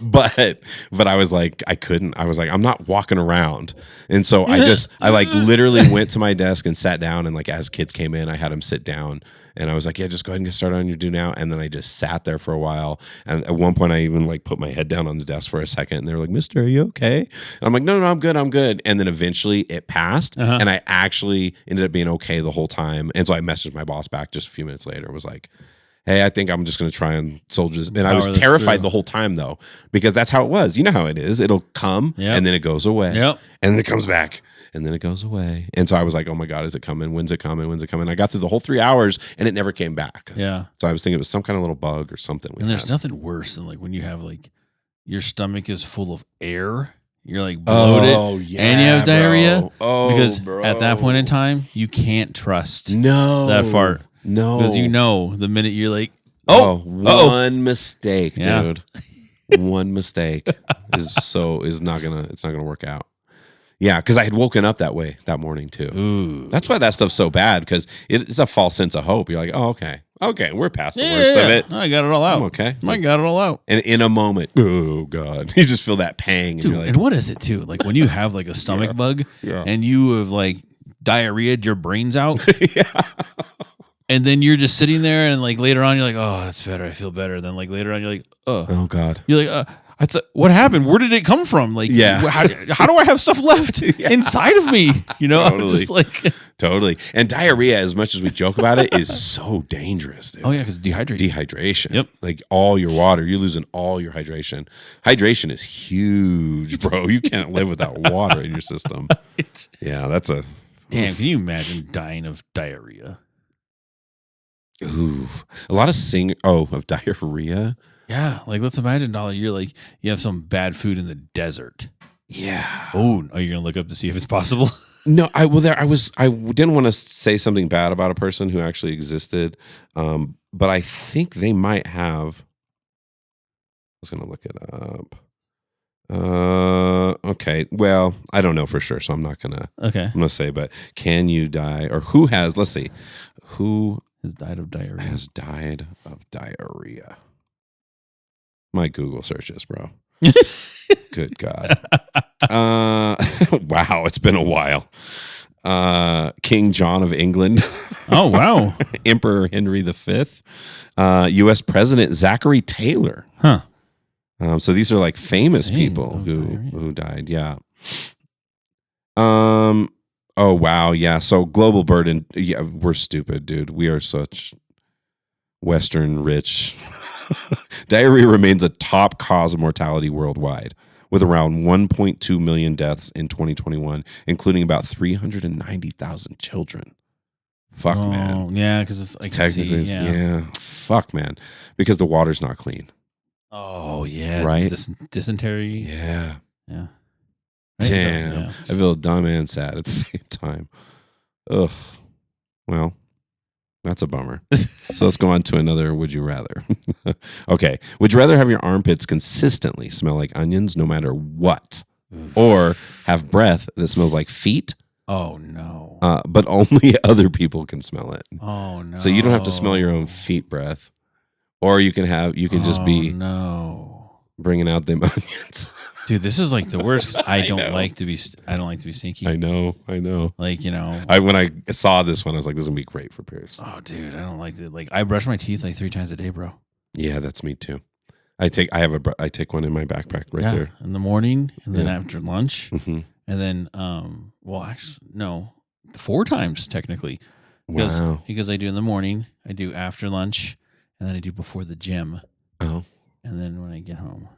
But I was like, I couldn't. I was like, I'm not walking around. And so I like literally went to my desk and sat down. And like as kids came in, I had them sit down. And I was like, yeah, just go ahead and get started on your do now. And then I just sat there for a while. And at one point, I even like put my head down on the desk for a second. And they were like, mister, are you okay? And I'm like, no, I'm good. And then eventually it passed. Uh-huh. And I actually ended up being okay the whole time. And so I messaged my boss back just a few minutes later and was like, hey, I think I'm just going to try and soldier this. And I was terrified the whole time, though, because that's how it was. You know how it is. It'll come and then it goes away. Yep. And then it comes back. And then it goes away. And so I was like, oh my God, is it coming? When's it coming? I got through the whole 3 hours and it never came back. Yeah. So I was thinking it was some kind of little bug or something. And there's nothing worse than like when you have like your stomach is full of air. You're like bloated and you have diarrhea. Because at that point in time, you can't trust that fart. No. Because the minute you're like, one mistake, dude. One mistake is not gonna work out. Yeah, because I had woken up that way that morning too. Ooh. That's why that stuff's so bad, because it's a false sense of hope. You're like, oh, okay, we're past the worst of it. I got it all out. I'm okay. I got it all out. And in a moment, oh God, you just feel that pang. And Dude, you're like, and what is it too? Like when you have like a stomach bug and you have like diarrhea'd your brains out. And then you're just sitting there and like later on you're like, oh, that's better. I feel better. Then like later on you're like, oh God. You're like, I thought, what happened? Where did it come from? Like, how do I have stuff left inside of me? Totally. I'm just like, totally. And diarrhea, as much as we joke about it, is so dangerous, dude. Oh yeah, because dehydration. Yep. Like all your water, you're losing all your hydration. Hydration is huge, bro. You can't live without water in your system. Yeah, that's a damn. Can you imagine dying of diarrhea? Ooh, a lot of diarrhea. Yeah, like let's imagine, Dollar, you're like you have some bad food in the desert. Yeah. Oh, are you gonna look up to see if it's possible? No, I didn't want to say something bad about a person who actually existed, but I think they might have. I was going to look it up. Okay. Well, I don't know for sure, so I'm not gonna. Okay. I'm gonna say, but can you die, or who has? Let's see, who Has died of diarrhea. has died of diarrhea? My Google searches, bro. Good God. Wow, it's been a while. King John of England. Oh wow. Emperor Henry V. U.S. President Zachary Taylor. Huh. So these are like famous Dang, people oh, who died. Yeah. Oh wow. Yeah. So global burden. Yeah, we're stupid, dude. We are such Western rich. Diarrhea remains a top cause of mortality worldwide, with around 1.2 million deaths in 2021, including about 390,000 children. Fuck, man. Yeah, because it's like Technically, yeah. Fuck, man. Because the water's not clean. Oh yeah. Right? Dysentery. Yeah. Yeah. Damn. Yeah. I feel dumb and sad at the same time. Ugh. Well, that's a bummer. So let's go on to another would you rather. Okay. Would you rather have your armpits consistently smell like onions no matter what? Or have breath that smells like feet? Oh no. But only other people can smell it. Oh no. So you don't have to smell your own feet breath. Or you can just be bringing out them onions. Dude, this is like the worst. 'Cause I don't know. like to be sneaky. I know. Like, When I saw this one, I was like, this is gonna be great for Pierce. Oh, dude, I don't like it. Like, I brush my teeth like 3 times a day, bro. Yeah, that's me too. I take one in my backpack right there. In the morning, and then after lunch, Mm-hmm. and then well, actually, no, 4 times technically. Wow. Because I do in the morning, I do after lunch, and then I do before the gym. Oh. And then when I get home.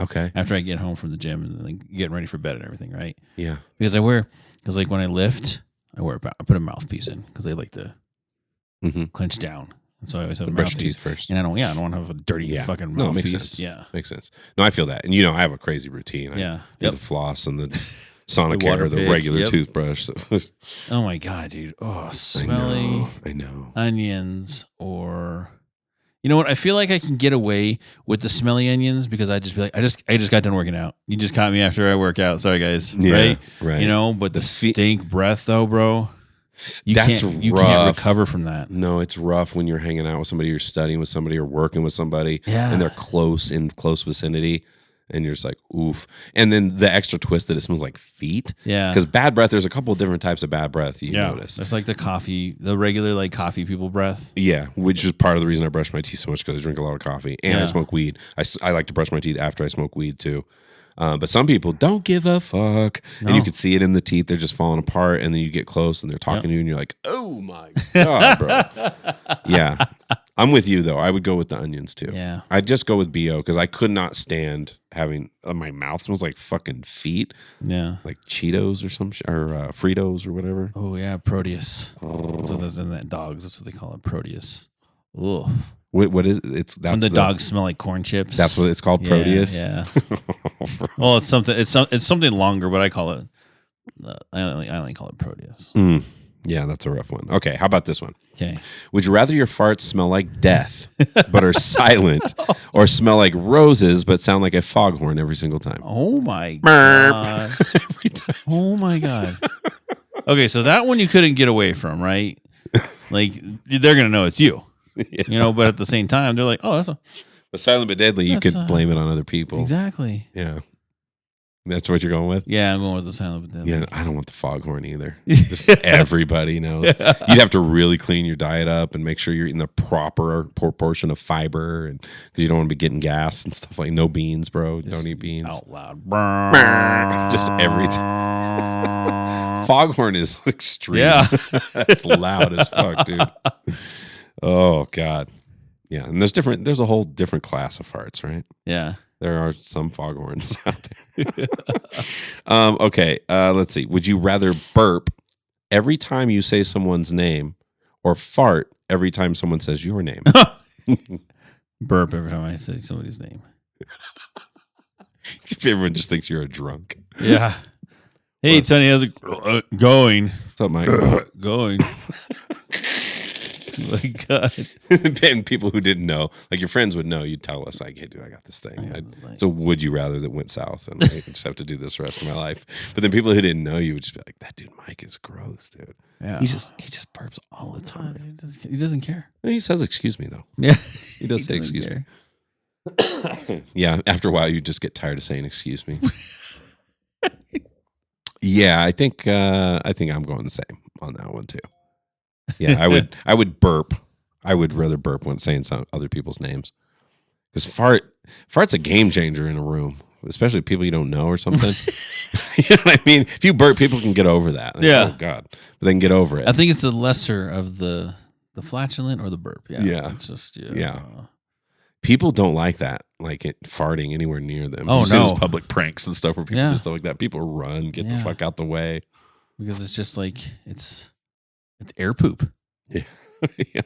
Okay. After I get home from the gym and then getting ready for bed and everything, right? Yeah. Because like when I lift, I put a mouthpiece in because I like to clench down. And so I always have a brush your mouthpiece teeth first. And I don't want to have a dirty fucking No, it mouthpiece. makes sense. Yeah. Makes sense. No, I feel that. And I have a crazy routine. I do the floss and the Sonicare, the regular toothbrush. Oh my God, dude. Oh, smelly I know. onions or... You know what? I feel like I can get away with the smelly onions because I just be like, I just got done working out. You just caught me after I work out. Sorry, guys. Yeah, right. But the stink breath, though, bro. You That's can't rough. recover from that. No, it's rough when you're hanging out with somebody, you're studying with somebody, or working with somebody, and they're in close vicinity. And you're just like, oof. And then the extra twist that it smells like feet. Yeah. Because bad breath, there's a couple of different types of bad breath you notice. It's like the regular like coffee people breath. Yeah, which is part of the reason I brush my teeth so much because I drink a lot of coffee and I smoke weed. I like to brush my teeth after I smoke weed too. But some people don't give a fuck. No. And you can see it in the teeth. They're just falling apart. And then you get close and they're talking to you and you're like, oh my God, bro. Yeah. I'm with you though. I would go with the onions too. Yeah. I'd just go with BO because I could not stand having my mouth smells like fucking feet. Yeah. Like Cheetos or some or Fritos or whatever. Oh yeah, Proteus. So that's in that dogs. That's what they call it, Proteus. Ugh. What is it? That's when the dogs smell like corn chips. That's what it's called, Proteus. Yeah. Well, it's something. It's something longer, but I call it. I only call it Proteus. Yeah, that's a rough one. Okay, how about this one? Okay. Would you rather your farts smell like death but are silent, or smell like roses but sound like a foghorn every single time? Oh my God! Every time. Oh my God! Okay, so that one you couldn't get away from, right? Like they're gonna know it's you. Yeah. But at the same time, they're like, "Oh, that's but silent but deadly." You could blame it on other people. Exactly. Yeah, that's what you're going with. Yeah, I'm going with the silent but deadly. Yeah, I don't want the foghorn either. Just everybody knows. You'd have to really clean your diet up and make sure you're eating the proper proportion of fiber, and because you don't want to be getting gas and stuff like no beans, bro. Don't eat beans out loud. Just every time. Foghorn is extreme. Yeah, it's loud as fuck, dude. Oh God, yeah. And there's a whole different class of farts, right? Yeah, there are some foghorns out there. Okay, let's see. Would you rather burp every time you say someone's name, or fart every time someone says your name? Burp every time I say somebody's name. Everyone just thinks you're a drunk. Yeah. Hey, What? Tony, how's it going? What's up, Mike? Going. Oh my God. And people who didn't know, like your friends would know, you'd tell us, like, hey, dude, I got this thing. So would you rather that went south and I just have to do this the rest of my life? But then people who didn't know you would just be like, that dude Mike is gross, dude. Yeah. He just burps all the time. He doesn't care. He says, excuse me, though. Yeah. He does say, excuse me. Yeah. After a while, you just get tired of saying, excuse me. Yeah. I think I'm going the same on that one, too. Yeah, I would burp. I would rather burp when saying some other people's names. Because fart's a game changer in a room, especially people you don't know or something. You know what I mean? If you burp, people can get over that. Like, yeah. oh God. But they can get over it. I think it's the lesser of the flatulent or the burp. Yeah. Yeah. It's just, Yeah. People don't like that, like farting anywhere near them. Oh, you see no. those public pranks and stuff where people just stuff like that. People run, get the fuck out the way. Because it's just like, it's air poop. Yeah. Yeah.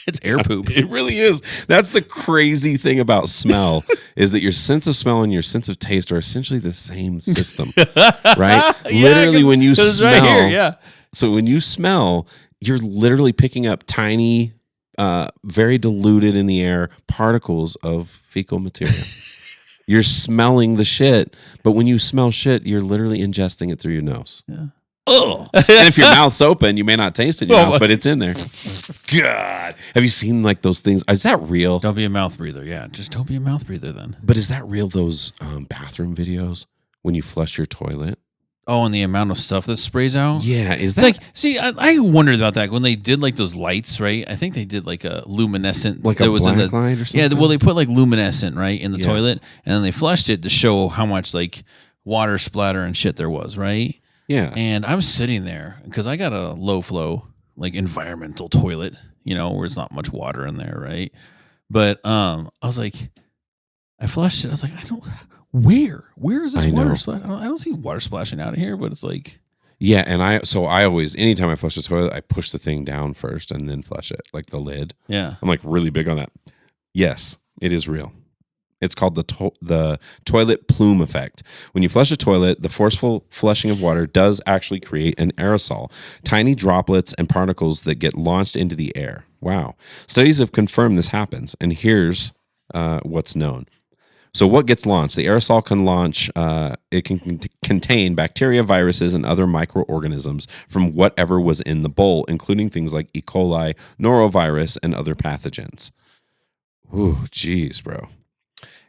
It's air poop. It really is. That's the crazy thing about smell is that your sense of smell and your sense of taste are essentially the same system, right? Literally, when you smell, right here, yeah. So when you smell, you're literally picking up tiny, very diluted in the air particles of fecal material. You're smelling the shit, but when you smell shit, you're literally ingesting it through your nose. Yeah. Oh, and if your mouth's open, you may not taste it in your mouth, but it's in there. God, have you seen like those things? Is that real? Don't be a mouth breather. Yeah, just don't be a mouth breather then. But is that real? Those bathroom videos when you flush your toilet? Oh, and the amount of stuff that sprays out. Yeah, is It's that like, see, I wondered about that when they did like those lights, right? I think they did like a luminescent, like that a was black in the light or something? yeah. Well, they put like luminescent right in the Yeah. toilet, and then they flushed it to show how much like water splatter and shit there was, right? Yeah. And I'm sitting there because I got a low flow, like environmental toilet, where it's not much water in there, right? But I was like, I flushed it. I was like, where is this I water know. splash? I don't see water splashing out of here, but it's like, Yeah, and I always, anytime I flush the toilet, I push the thing down first and then flush it, like the lid. yeah. I'm like really big on that. Yes, it is real. It's called the toilet plume effect. When you flush a toilet, the forceful flushing of water does actually create an aerosol, tiny droplets and particles that get launched into the air. Wow. Studies have confirmed this happens, and here's what's known. So what gets launched? The aerosol can launch, it can contain bacteria, viruses, and other microorganisms from whatever was in the bowl, including things like E. coli, norovirus, and other pathogens. Ooh, geez, bro.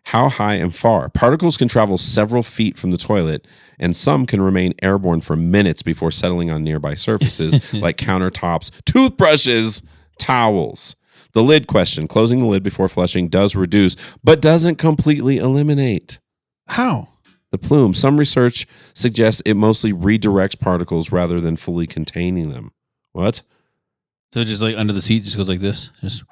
How high and far? Particles can travel several feet from the toilet, and some can remain airborne for minutes before settling on nearby surfaces like countertops, toothbrushes, towels. The lid question, closing the lid before flushing does reduce, but doesn't completely eliminate. How? The plume. Some research suggests it mostly redirects particles rather than fully containing them. What? So just like under the seat, just goes like this, just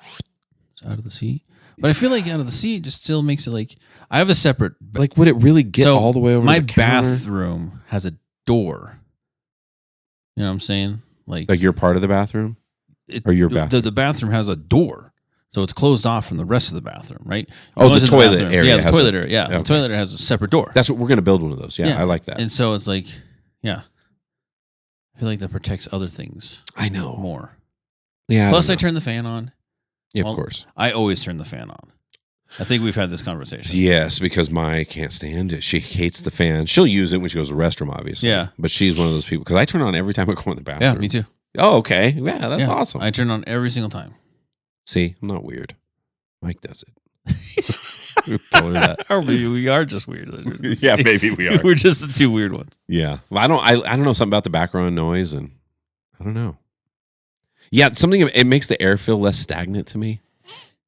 out of the seat. But I feel like out of the seat just still makes it like I have a separate. Like, would it really get all the way over my to the counter? bathroom has a door. You know what I'm saying? Like Like you're part of the bathroom? Or your bathroom? The bathroom has a door. So it's closed off from the rest of the bathroom, right? Oh, Go the into toilet bathroom. area Yeah, the has toilet a- area. Yeah, okay. the toilet area has a separate door. That's what we're going to build one of those. Yeah, I like that. And so it's like, yeah, I feel like that protects other things I know. more. Yeah. Plus, I don't know. turn the fan on. Yeah, Well, of course. I always turn the fan on. I think we've had this conversation. Yes, because Mai can't stand it. She hates the fan. She'll use it when she goes to the restroom, obviously. Yeah. But she's one of those people, because I turn it on every time I go in the bathroom. Yeah, me too. Oh, okay. Yeah, that's Yeah, awesome. I turn it on every single time. See, I'm not weird. Mike does it. Told her that. Or maybe we are just weird. Yeah, maybe we are. We're just the two weird ones. Yeah. Well, I don't know something about the background noise, and I don't know. Yeah, it makes the air feel less stagnant to me.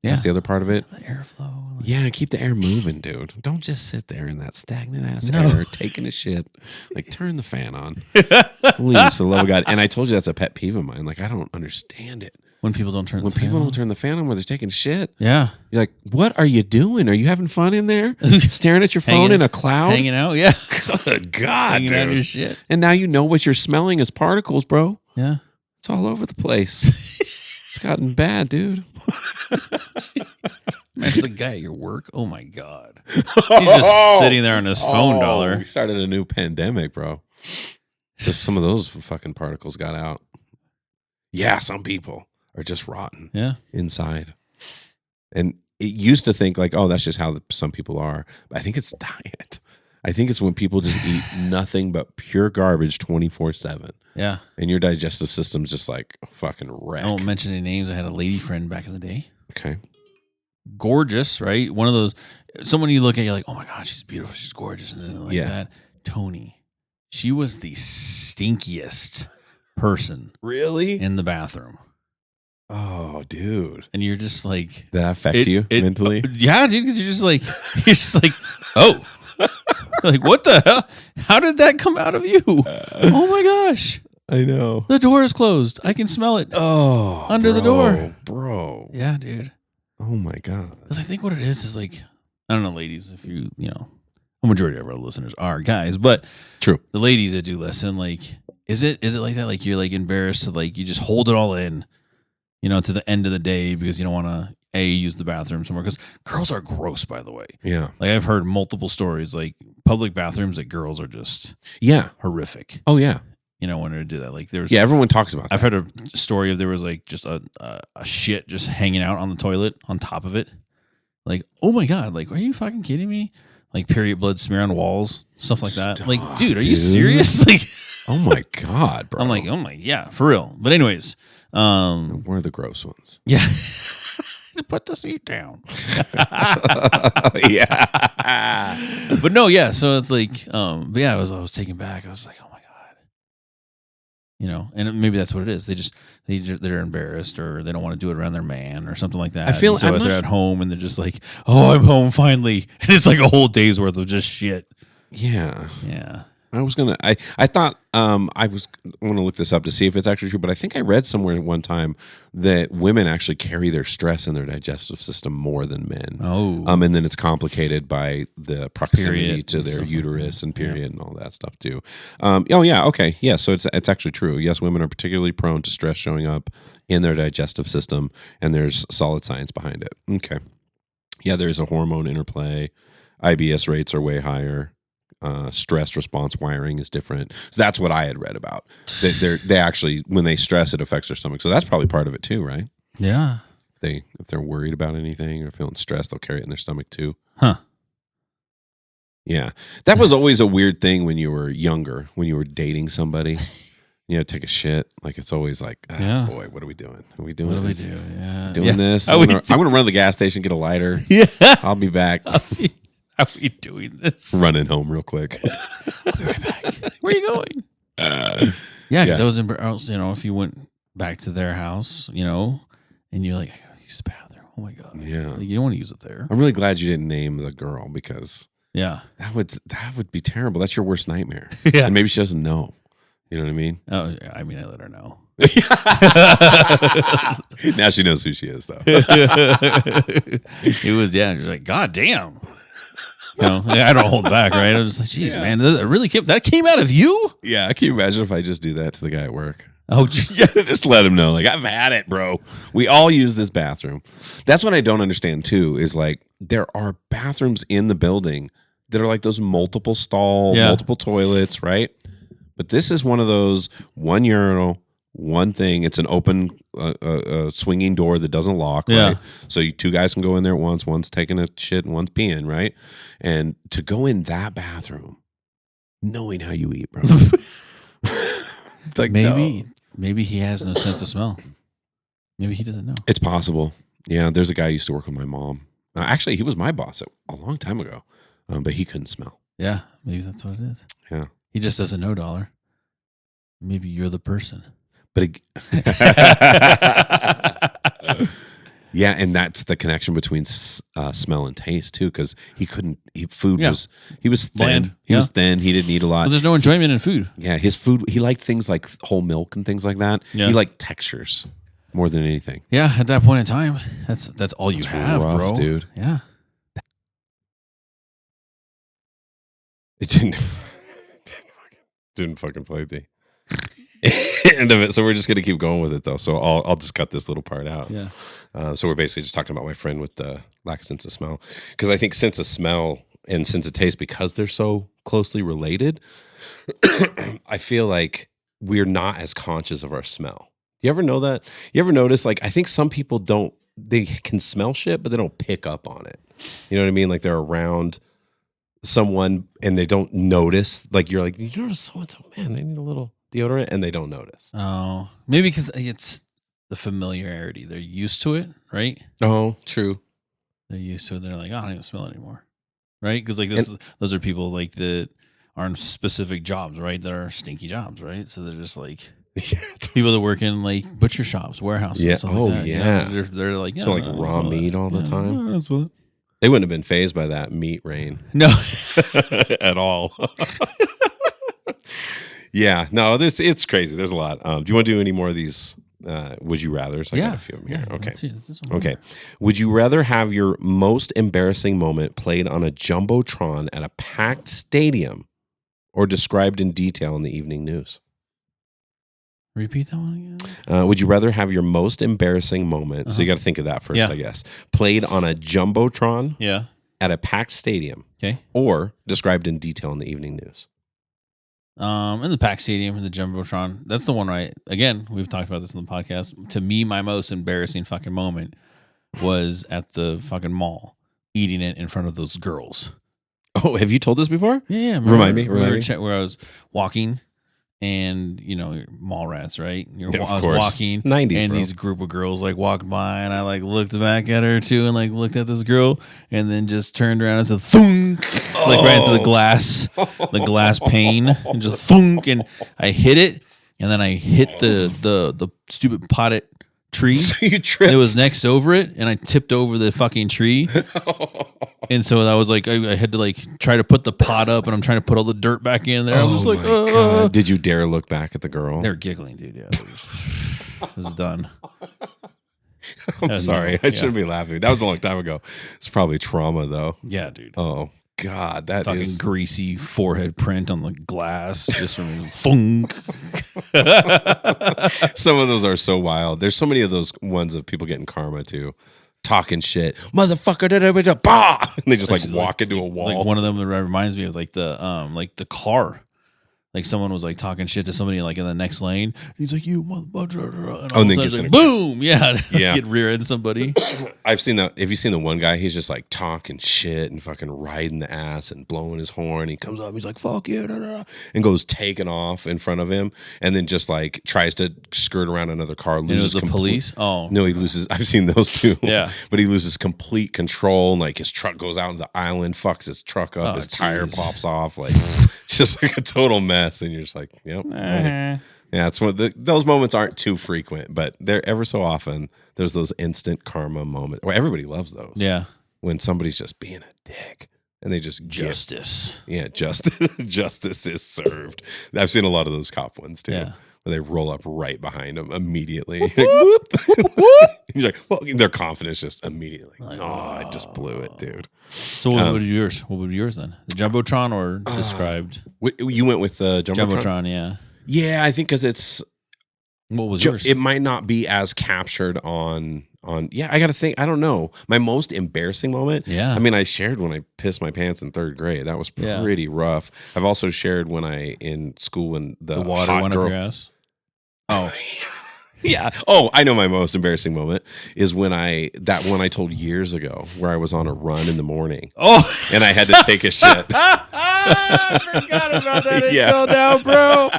Yeah. That's the other part of it. The airflow. Yeah, keep the air moving, dude. Don't just sit there in that stagnant ass No. air taking a shit. Like, turn the fan on. Please, for the love of God. And I told you that's a pet peeve of mine. Like, I don't understand it. When people don't turn When the fan people on. don't turn the fan on when they're taking shit, Yeah. you're like, what are you doing? Are you having fun in there? Staring at your phone Hanging- in a cloud? Hanging out. Yeah. Good God, Hanging out dude. your shit. And now you know what you're smelling is particles, bro. Yeah. It's all over the place. It's gotten bad, dude. Imagine the guy at your work. Oh my God. He's just sitting there on his phone dollar. We started a new pandemic, bro. Just some of those fucking particles got out. Yeah, some people are just rotten inside. And it used to think like, oh, that's just how some people are. But I think it's diet. I think it's when people just eat nothing but pure garbage 24/7. Yeah. And your digestive system's just like fucking wreck. I won't mention any names. I had a lady friend back in the day. Okay. Gorgeous, right? One of those, someone you look at, you're like, oh my God, she's beautiful. She's gorgeous. And then like that. Tony, she was the stinkiest person Really? in the bathroom. Oh, dude. And you're just like, that affect you mentally? Yeah, dude, because you're just like, oh, like what the hell? How did that come out of you? Oh my gosh. I know. The door is closed. I can smell it. Oh, under the door. Bro. Yeah, dude. Oh my God. Because I think what it is like, I don't know, ladies, if you know, a majority of our listeners are guys, but true. The ladies that do listen, like, is it like that? Like you're like embarrassed to like, you just hold it all in, you know, to the end of the day because you don't want to use the bathroom somewhere. Because girls are gross, by the way. Yeah. Like I've heard multiple stories, like public bathrooms that girls are just horrific. Oh yeah. You know, when they do that, like there's everyone talks about that. I've heard a story of there was like just a shit just hanging out on the toilet on top of it. Like, oh my God, like, are you fucking kidding me? Like period blood smear on walls, stuff like that. Like, dude, are you serious? Like, oh my God, bro. I'm like, oh my, yeah, for real. But anyways, where are the gross ones? Yeah. Put the seat down. Yeah. But no, yeah. So it's like, but yeah, I was taken back. I was like, oh my God. You know, and maybe that's what it is. They're embarrassed or they don't want to do it around their man or something like that. I feel and so they're at home and they're just like, oh, I'm home finally. And it's like a whole day's worth of just shit. Yeah. Yeah. I thought I was going to look this up to see if it's actually true, but I think I read somewhere one time that women actually carry their stress in their digestive system more than men. Oh. And then it's complicated by the proximity Period to their and uterus and period and all that stuff too. Oh yeah, okay. Yeah, so it's actually true. Yes, women are particularly prone to stress showing up in their digestive system, and there's solid science behind it. Okay. Yeah, there's a hormone interplay. IBS rates are way higher. Stress response wiring is different. So that's what I had read about. They actually, when they stress, it affects their stomach. So that's probably part of it too, right? Yeah. If they're worried about anything or feeling stressed, they'll carry it in their stomach too. Huh. Yeah. That was always a weird thing when you were younger, when you were dating somebody. You know, take a shit. Like it's always like, boy, what are we doing? Are we doing this? What do we do? Yeah. Doing this? I'm going to run to the gas station, get a lighter. Yeah. I'll be back. How are we doing this? Running home real quick. I'll be right back. Where are you going? Yeah, because I was in, you know, if you went back to their house, you know, and you're like, I gotta use the bathroom. Oh my God. Yeah. Like, you don't want to use it there. I'm really glad you didn't name the girl because that would be terrible. That's your worst nightmare. Yeah. And maybe she doesn't know. You know what I mean? Oh, I mean, I let her know. Now she knows who she is, though. It was, she's like, God damn. You know, I don't hold back, right? I was just like, geez, man, that came out of you? Yeah, can you imagine if I just do that to the guy at work? Oh, just let him know. Like, I've had it, bro. We all use this bathroom. That's what I don't understand, too, is like, there are bathrooms in the building that are like those multiple stall, multiple toilets, right? But this is one of those one urinal, one thing. It's an open, swinging door that doesn't lock, right? So two guys can go in there at once. One's taking a shit and one's peeing, right? And to go in that bathroom, knowing how you eat, bro. It's like, maybe he has no sense of smell. Maybe he doesn't know. It's possible. Yeah, there's a guy who used to work with my mom. Actually, he was my boss a long time ago, but he couldn't smell. Yeah, maybe that's what it is. Yeah. He just doesn't know, Dollar. Maybe you're the person. But yeah, and that's the connection between smell and taste too, because he was thin. Bland. He was thin. He didn't eat a lot. Well, there's no enjoyment in food. Yeah, his food. He liked things like whole milk and things like that. Yeah. He liked textures more than anything. Yeah, at that point in time, that's all you have, rough, bro. Dude. Yeah. It didn't fucking play the end of it. So we're just gonna keep going with it though. So I'll just cut this little part out. Yeah. So we're basically just talking about my friend with the lack of sense of smell, because I think sense of smell and sense of taste, because they're so closely related, I feel like we're not as conscious of our smell. You ever know that? You ever notice, like, I think some people they can smell shit, but they don't pick up on it. You know what I mean? Like they're around someone and they don't notice. Like you're like, you notice so-and-so, man, they need a little deodorant, and they don't notice. Oh, maybe because it's the familiarity. They're used to it, right? Oh, true. They're used to it. They're like, oh, I don't even smell it anymore, right? Because like those are people like that are in specific jobs, right? That are stinky jobs, right? So they're just like people that work in like butcher shops, warehouses. Yeah. Stuff like Oh, that. yeah. You know, they're like, yeah, Smell like raw meat all the time. They wouldn't have been fazed by that meat rain. No, at all. Yeah. No, it's crazy. There's a lot. Do you want to do any more of these would you rathers? I got a few of them here. Okay. Okay. Would you rather have your most embarrassing moment played on a jumbotron at a packed stadium or described in detail in the evening news? Repeat that one again. Would you rather have your most embarrassing moment? So you got to think of that first, I guess. Played on a jumbotron at a packed stadium. Okay. Or described in detail in the evening news. In the packed stadium, in the jumbotron. That's the one, right? Again, we've talked about this in the podcast. To me, my most embarrassing fucking moment was at the fucking mall, eating it in front of those girls. Oh, have you told this before? Yeah. Remind me. Where I was walking, and you know, mall rats, right? I was walking, 90s, and bro. these group of girls like walked by, and I like looked back at her too, and like looked at this girl, and then just turned around and said thunk, like right into the glass pane, and just thunk, and I hit it, and then I hit the stupid potted tree. So you tripped. It was next over it, and I tipped over the fucking tree. And so I was like, I had to like try to put the pot up, and I'm trying to put all the dirt back in there. I was like, God. Did you dare look back at the girl? They're giggling, dude. Yeah, it was done. I'm sorry. I shouldn't be laughing. That was a long time ago. It's probably trauma, though. Yeah, dude. Oh, God. That fucking is greasy forehead print on the glass. Just from funk. Some of those are so wild. There's so many of those ones of people getting karma, too. Talking shit, motherfucker, bah! And they just like walk into a wall. Like one of them that reminds me of like the car. Like someone was like talking shit to somebody like in the next lane. He's like, "You motherfucker!" And then gets like, in a boom, yeah, Yeah. get rear end somebody. I've seen that. Have you seen the one guy? He's just like talking shit and fucking riding the ass and blowing his horn. He comes up, he's like, "Fuck you," and goes taking off in front of him, and then just like tries to skirt around another car. And it was the police. Oh no, he loses. I've seen those too. Yeah, but he loses complete control. And like his truck goes out on the island, fucks his truck up, his tire pops off. Like it's just like a total mess. And you're just like, yep. Right. Yeah, it's those moments aren't too frequent, but they're ever so often. There's those instant karma moments. Well, everybody loves those. Yeah, when somebody's just being a dick and they just justice. Justice is served. I've seen a lot of those cop ones too. Yeah. Where they roll up right behind them immediately. Like, whoop, whoop, whoop. You're like, well, their confidence just immediately. Like, I just blew it, dude. So what would be yours? What would be yours then? The jumbotron or described? You went with the jumbotron. Yeah. Yeah, I think because it's. What was yours? It might not be as captured on. Yeah, I got to think. I don't know. My most embarrassing moment. Yeah. I mean, I shared when I pissed my pants in third grade. That was pretty rough. I've also shared when in school when the water hot went girl, up your ass. Oh. Yeah. Oh, I know my most embarrassing moment is when I told years ago where I was on a run in the morning. Oh, and I had to take a shit. I forgot about that until now, bro.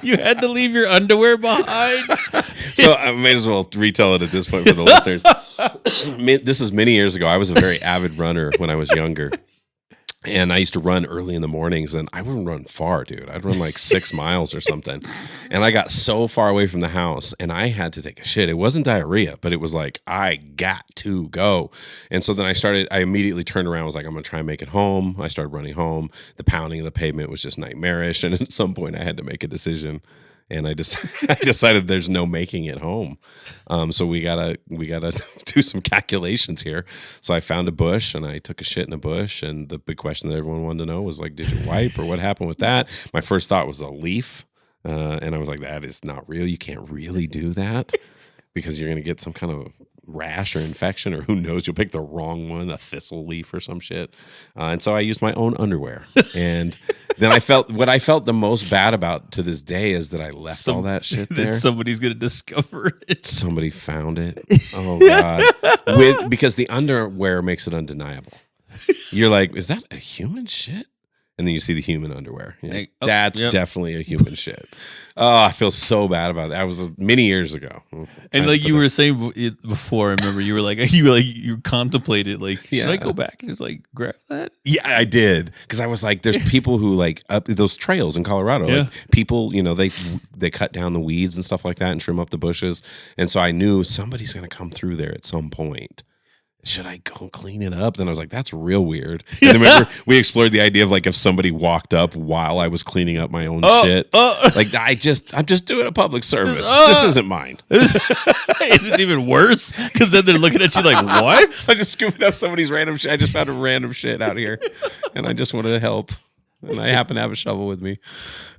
You had to leave your underwear behind. So I may as well retell it at this point for the listeners. This is many years ago. I was a very avid runner when I was younger. And I used to run early in the mornings, and I wouldn't run far, dude. I'd run like 6 miles or something. And I got so far away from the house, and I had to take a shit. It wasn't diarrhea, but it was like, I got to go. And so then I immediately turned around. I was like, I'm going to try and make it home. I started running home. The pounding of the pavement was just nightmarish. And at some point, I had to make a decision. And I decided there's no making it home. So we gotta do some calculations here. So I found a bush and I took a shit in a bush. And the big question that everyone wanted to know was like, did you wipe or what happened with that? My first thought was a leaf. And I was like, that is not real. You can't really do that because you're going to get some kind of rash or infection or who knows, you'll pick the wrong one, a thistle leaf or some shit. And so I used my own underwear and Then what I felt the most bad about to this day is that I left all that shit there. Somebody's gonna discover it. Somebody found it. Oh God! Because the underwear makes it undeniable. You're like, is that a human shit? And then you see the human underwear. Like, that's definitely a human shit. Oh, I feel so bad about that. That was many years ago. And like you were saying before, I remember you were like you contemplated like, should I go back and just like grab that? Yeah, I did, because I was like, there's people who like up those trails in Colorado. Yeah. Like, people, they cut down the weeds and stuff like that and trim up the bushes, and so I knew somebody's gonna come through there at some point. Should I go clean it up? Then I was like, that's real weird. And then remember, we explored the idea of like if somebody walked up while I was cleaning up my own shit. Like I'm just doing a public service. This isn't mine. It's even worse because then they're looking at you like, what? So I just scooping up somebody's random shit. I just found a random shit out here, and I just wanted to help. And I happen to have a shovel with me.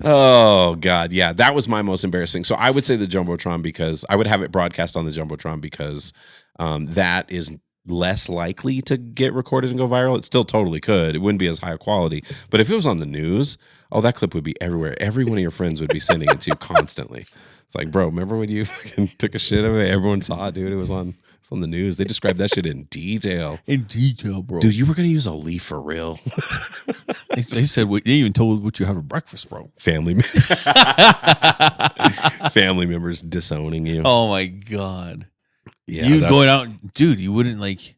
Oh God, yeah, that was my most embarrassing. So I would say the Jumbotron, because I would have it broadcast on the Jumbotron, because that is less likely to get recorded and go viral. It still totally could. It wouldn't be as high quality. But if it was on the news, that clip would be everywhere. Every one of your friends would be sending it to you constantly. It's like, bro, remember when you fucking took a shit of it? Everyone saw it, dude. It was on the news. They described that shit in detail. In detail, bro. Dude, you were going to use a leaf for real. They said, they even told what you have for breakfast, bro. Family members disowning you. Oh my God. Yeah, you going out, dude, you wouldn't like,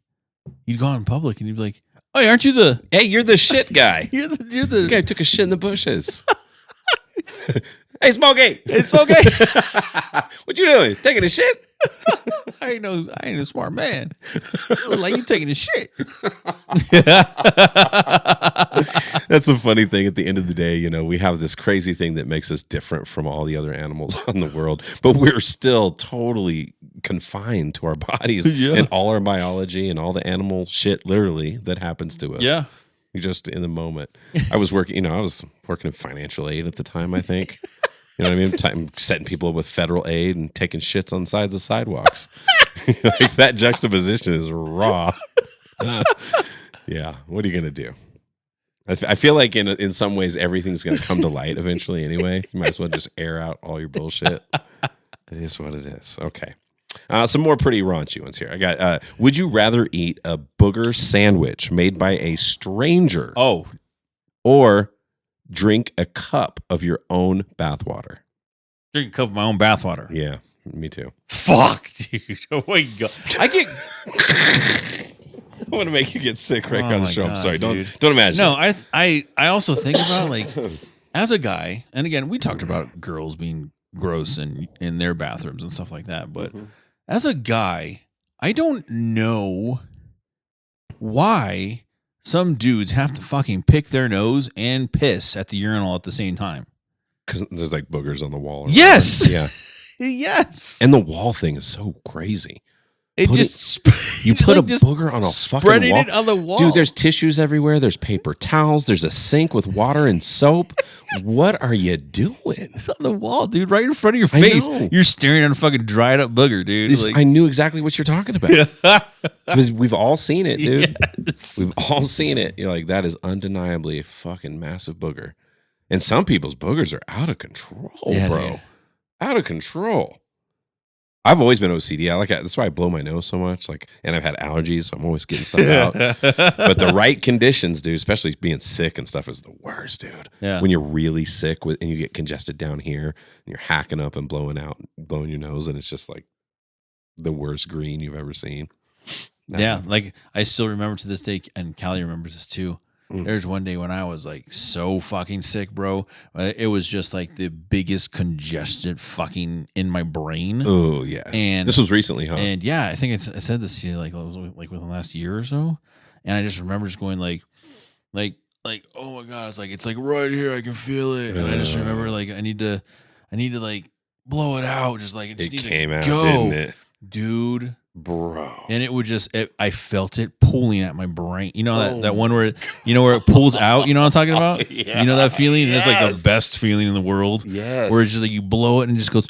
you'd go out in public and you'd be like, oh, aren't you hey, you're the shit guy. you're the guy who took a shit in the bushes. Hey, Smokey. What you doing? Taking a shit? I ain't a smart man. You look like you taking a shit. That's the funny thing. At the end of the day, we have this crazy thing that makes us different from all the other animals on the world, but we're still totally confined to our bodies and all our biology and all the animal shit literally that happens to us. Yeah. You're just in the moment. I was working in financial aid at the time, I think. You know what I mean? I'm setting people up with federal aid and taking shits on sides of sidewalks. Like, that juxtaposition is raw. Yeah. What are you going to do? I feel like in some ways everything's going to come to light eventually anyway. You might as well just air out all your bullshit. It is what it is. Okay. Some more pretty raunchy ones here. I got, would you rather eat a booger sandwich made by a stranger? Oh. Or drink a cup of your own bathwater? Drink a cup of my own bathwater. Yeah, me too. Fuck, dude. Oh my God. I want to make you get sick right on the show. God, I'm sorry. dude. Don't imagine. No, I also think about, like, as a guy, and again, we talked about girls being gross in their bathrooms and stuff like that, but as a guy, I don't know why some dudes have to fucking pick their nose and piss at the urinal at the same time. Because there's like boogers on the wall. Yes. Yeah. Yes. And the wall thing is so crazy. You put a booger on a fucking spreading wall. it on the wall. Dude, there's tissues everywhere. There's paper towels. There's a sink with water and soap. What are you doing? It's on the wall, dude, right in front of your face. You're staring at a fucking dried up booger, dude. I knew exactly what you're talking about. Because we've all seen it, dude. Yes. We've all seen it. You're like, that is undeniably a fucking massive booger. And some people's boogers are out of control, bro. Dude. Out of control. I've always been OCD. That's why I blow my nose so much. And I've had allergies, so I'm always getting stuff out. But the right conditions, dude, especially being sick and stuff, is the worst, dude. Yeah. When you're really sick and you get congested down here, and you're hacking up and blowing your nose, and it's just like the worst green you've ever seen. Yeah, like I still remember to this day, and Callie remembers this too. There's one day when I was like so fucking sick, bro. It was just like the biggest congestion fucking in my brain. Oh yeah, and this was recently, huh? And yeah, I think I said this to you like it was like within the last year or so. And I just remember just going like oh my God, it's like right here, I can feel it. And I just remember like I need to like blow it out, just like it came out, didn't it, dude? Bro, and it would I felt it pulling at my brain. You know that one where it pulls out. You know what I'm talking about? Yeah, you know that feeling? Yes. It's like the best feeling in the world. Yes. Where it's just like you blow it and it just goes,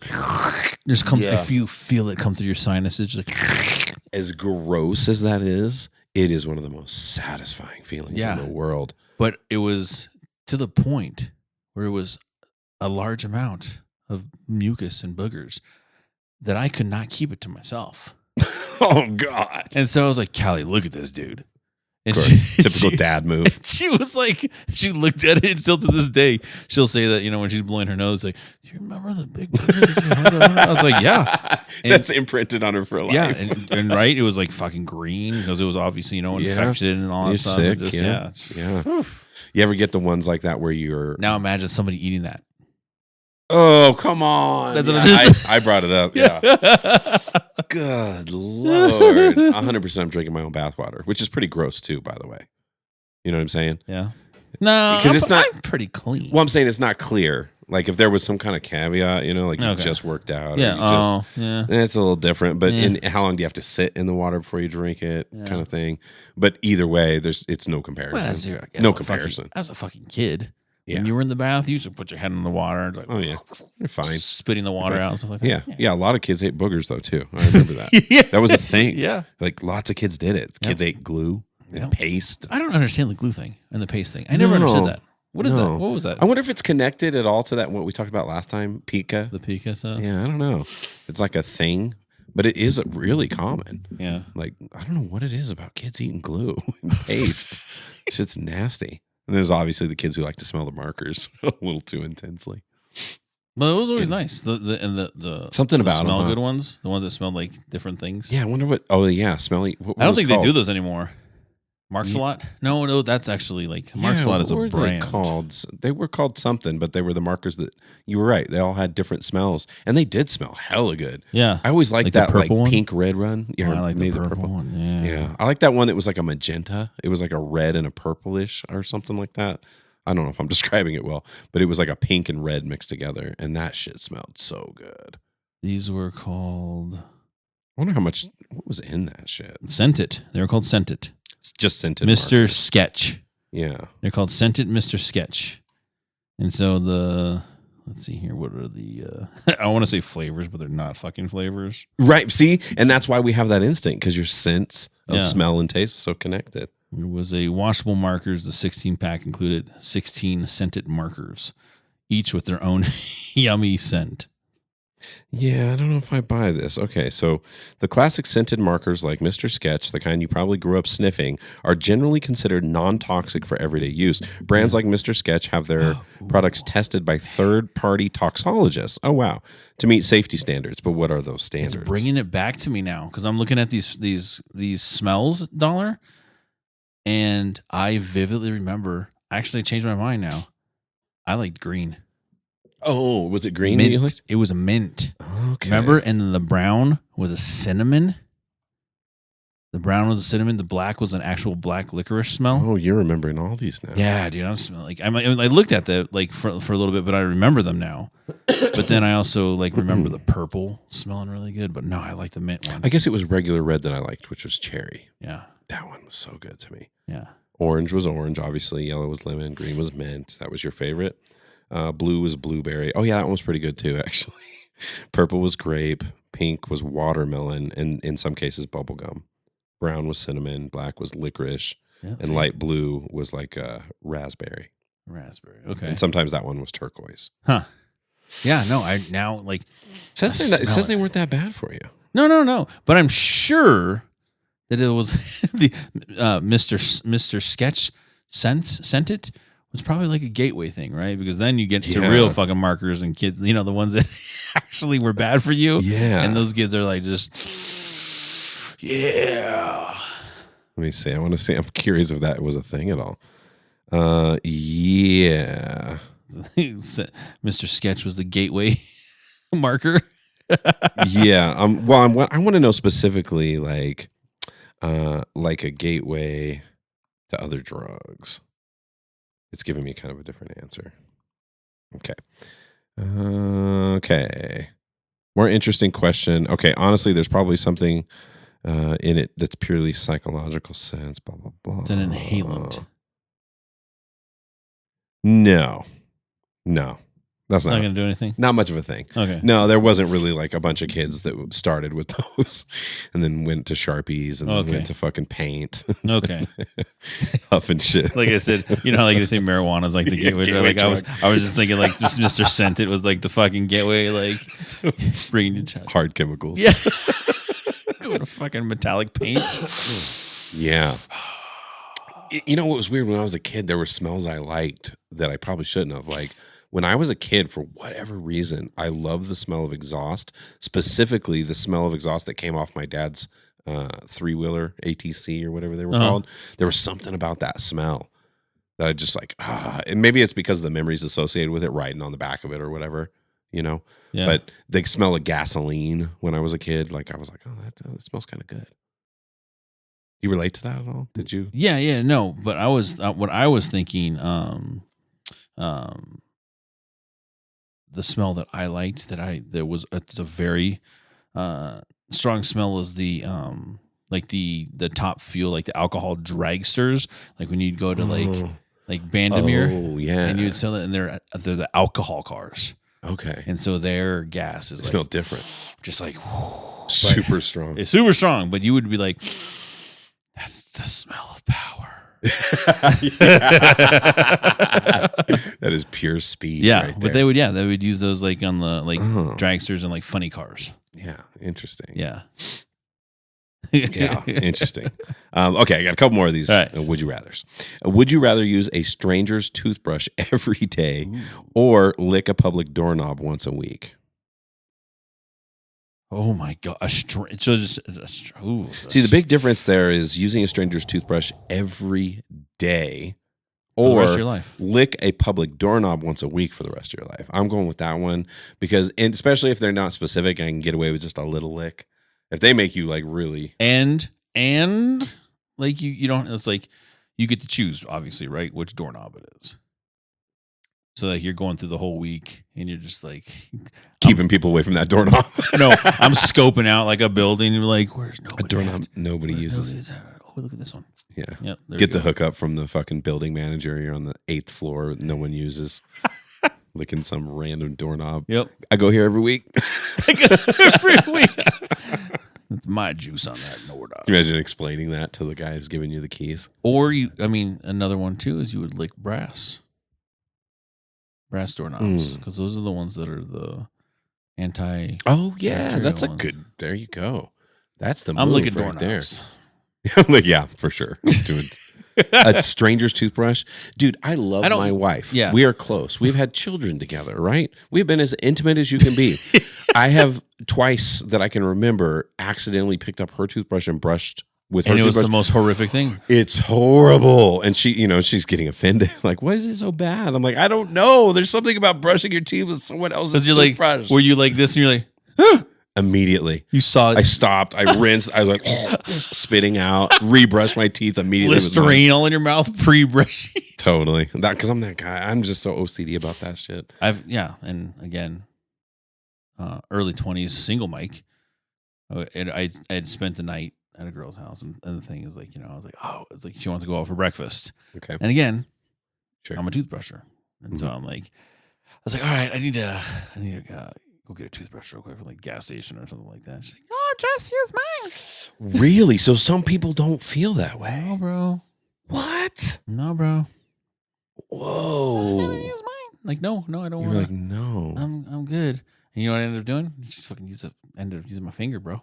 just comes. Yeah. If you feel it come through your sinuses, just like. As gross as that is, it is one of the most satisfying feelings in the world. But it was to the point where it was a large amount of mucus and boogers that I could not keep it to myself. Oh God! And so I was like, Callie, look at this dude. And Typical dad move. She was like, she looked at it, and still to this day, she'll say that, when she's blowing her nose, like, do you remember the big booger that you had? I was like, yeah. And, that's imprinted on her for life. Yeah, and right, it was like fucking green because it was obviously, infected and all that stuff. Sick, just, yeah. You ever get the ones like that where you're... Now imagine somebody eating that. Oh, come on. That's what I'm just... I brought it up, yeah. Good Lord. 100% I'm drinking my own bathwater, which is pretty gross too, by the way. You know what I'm saying? Yeah. No, because I'm pretty clean. Well, I'm saying it's not clear. Like if there was some kind of caveat, you just worked out. Yeah. It's a little different. But how long do you have to sit in the water before you drink it, kind of thing? But either way, it's no comparison. No comparison. As a fucking kid. Yeah. When you were in the bath, you used to put your head in the water and oh yeah, you're fine. Spitting the water out and stuff like that. Yeah. A lot of kids ate boogers though too. I remember that. That was a thing. Yeah, like lots of kids did it. Kids ate glue and paste. I don't understand the glue thing and the paste thing. I never understood that. What is that? What was that? I wonder if it's connected at all to that what we talked about last time, pica. The pica stuff. Yeah, I don't know. It's like a thing, but it is really common. Yeah, like I don't know what it is about kids eating glue and paste. Shit's nasty. And there's obviously the kids who like to smell the markers a little too intensely. Well, it was always nice. The something about smell them, good ones, the ones that smelled like different things. Yeah, I wonder what. Oh yeah, smelly. I don't think they do those anymore. Marks a lot? No, that's actually like Marks a lot is a brand. They were called something, but they were the markers that you were right. They all had different smells, and they did smell hella good. Yeah, I always liked that like pink red one. Yeah, I like the purple one. Yeah, I like that one that was like a magenta. It was like a red and a purplish or something like that. I don't know if I'm describing it well, but it was like a pink and red mixed together, and that shit smelled so good. These were called. I wonder what was in that shit. Scented. They were called Scented. It's just scented. Mr. Markers. Sketch. Yeah. They're called Scented Mr. Sketch. And so let's see here. What are the, I want to say flavors, but they're not fucking flavors. Right. See? And that's why we have that instinct because your sense of smell and taste is so connected. It was a washable markers. The 16 pack included 16 scented markers, each with their own yummy scent. Yeah, I don't know if I buy this. Okay, so the classic scented markers like Mr. Sketch, the kind you probably grew up sniffing, are generally considered non-toxic for everyday use. Brands like Mr. Sketch have their products tested by third-party toxologists. Oh, wow. To meet safety standards. But what are those standards? It's bringing it back to me now because I'm looking at these smells, Dollar, and I vividly remember, I actually changed my mind now. I liked green. Oh, was it green? Mint. It was a mint. Okay. Remember? And then the brown was a cinnamon. The brown was a cinnamon. The black was an actual black licorice smell. Oh, you're remembering all these now. Yeah, dude. I'm smelling like I looked at that like for a little bit, but I remember them now. But then I also like remember the purple smelling really good. But no, I like the mint one. I guess it was regular red that I liked, which was cherry. Yeah, that one was so good to me. Yeah. Orange was orange, obviously. Yellow was lemon. Green was mint. That was your favorite. Blue was blueberry. Oh, yeah, that one was pretty good, too, actually. Purple was grape. Pink was watermelon, and in some cases, bubblegum. Brown was cinnamon. Black was licorice. Yeah, and light blue was like raspberry. Raspberry, okay. And sometimes that one was turquoise. Huh. Yeah, no, I now, like... It says they weren't that bad for you. No. But I'm sure that it was the Mr. Sketch scented was probably like a gateway thing, right? Because then you get to real fucking markers and kids, the ones that actually were bad for you. Yeah. And those kids are like just, yeah. Let me see. I want to see. I'm curious if that was a thing at all. Yeah. Mr. Sketch was the gateway marker. Yeah. Well, I want to know specifically like a gateway to other drugs. It's giving me kind of a different answer. Okay. Okay. More interesting question. Okay. Honestly, there's probably something in it that's purely psychological sense. Blah, blah, blah. It's an inhalant. No. That's It's not going to do anything? not much of a thing. Okay. No, there wasn't really like a bunch of kids that started with those and then went to Sharpies and then went to fucking paint. Okay. Huffing shit. Like I said, you know how like they say marijuana is like the gateway drug? Like I was just thinking like just Mr. Scented was like the fucking gateway, like bringing you hard chemicals. Yeah. Go to fucking metallic paints. Yeah. You know what was weird? When I was a kid, there were smells I liked that I probably shouldn't have. Like when I was a kid, for whatever reason, I loved the smell of exhaust, specifically the smell of exhaust that came off my dad's three-wheeler, ATC or whatever they were called. There was something about that smell that I just like, and maybe it's because of the memories associated with it, riding on the back of it or whatever, you know? Yeah. But the smell of gasoline when I was a kid, like I was like, oh, that smells kind of good. You relate to that at all? Did you? Yeah, no. But I was what I was thinking. The smell that I liked it's a very strong smell is the like the top fuel, like the alcohol dragsters, like when you'd go to like Bandamere, and you'd sell it, and they're the alcohol cars. Okay, and so their gas is smell different, just like super strong. It's super strong, but you would be like, that's the smell of power. That is pure speed. Yeah, right but they would use those like on the like dragsters and like funny cars. Yeah, interesting. Yeah. Yeah, interesting. Okay, I got a couple more of these. Right. Would you rathers? Would you rather use a stranger's toothbrush every day or lick a public doorknob once a week? Oh my god! See, the big difference there is using a stranger's toothbrush every day, or the rest of your life. Lick a public doorknob once a week for the rest of your life. I'm going with that one because, and especially if they're not specific, I can get away with just a little lick. If they make you like really and like you don't. It's like you get to choose, obviously, right? Which doorknob it is. So like you're going through the whole week and you're just like keeping people away from that doorknob. No, I'm scoping out like a building. You're like, where's nobody? A doorknob nobody uses. Oh, look at this one. Yeah. Yep, get the hookup from the fucking building manager. You're on the 8th floor. No one uses. Licking some random doorknob. Yep. I go here every week. Every week. It's my juice on that doorknob. Can you imagine explaining that to the guys giving you the keys? Or another one too is you would lick brass doorknobs, because those are the ones that are the anti. Oh yeah, that's ones. a good. There you go. That's the move. I'm licking right doorknobs. There. Like, yeah, for sure. I'm doing a stranger's toothbrush, dude. I love my wife. Yeah, we are close. We've had children together, right? We've been as intimate as you can be. I have twice that I can remember accidentally picked up her toothbrush and brushed. With her and it was toothbrush. the most horrific thing. It's horrible. And she, she's getting offended. Like, why is it so bad? I'm like, I don't know. There's something about brushing your teeth with someone else's toothbrush. Like, were you like this and you're like, huh? Immediately. You saw it. I stopped. I rinsed. I was like, spitting out, rebrushed my teeth immediately. Listerine all in your mouth, pre-brushing. Totally. Because I'm that guy. I'm just so OCD about that shit. And again, early 20s, single mic. And I had spent the night at a girl's house, and the thing is like, I was like, oh, it's like she wanted to go out for breakfast. Okay. And again, sure. I'm a toothbrusher, and so I'm like, I was like, all right, I need to go get a toothbrush real quick from like gas station or something like that. She's like, oh, just use mine. Really? So some people don't feel that way. No, bro. What? No, bro. Whoa. I'm gonna use mine. Like, no, I don't want. You're like, no. I'm good. And you know what I ended up doing? Just fucking ended up using my finger, bro.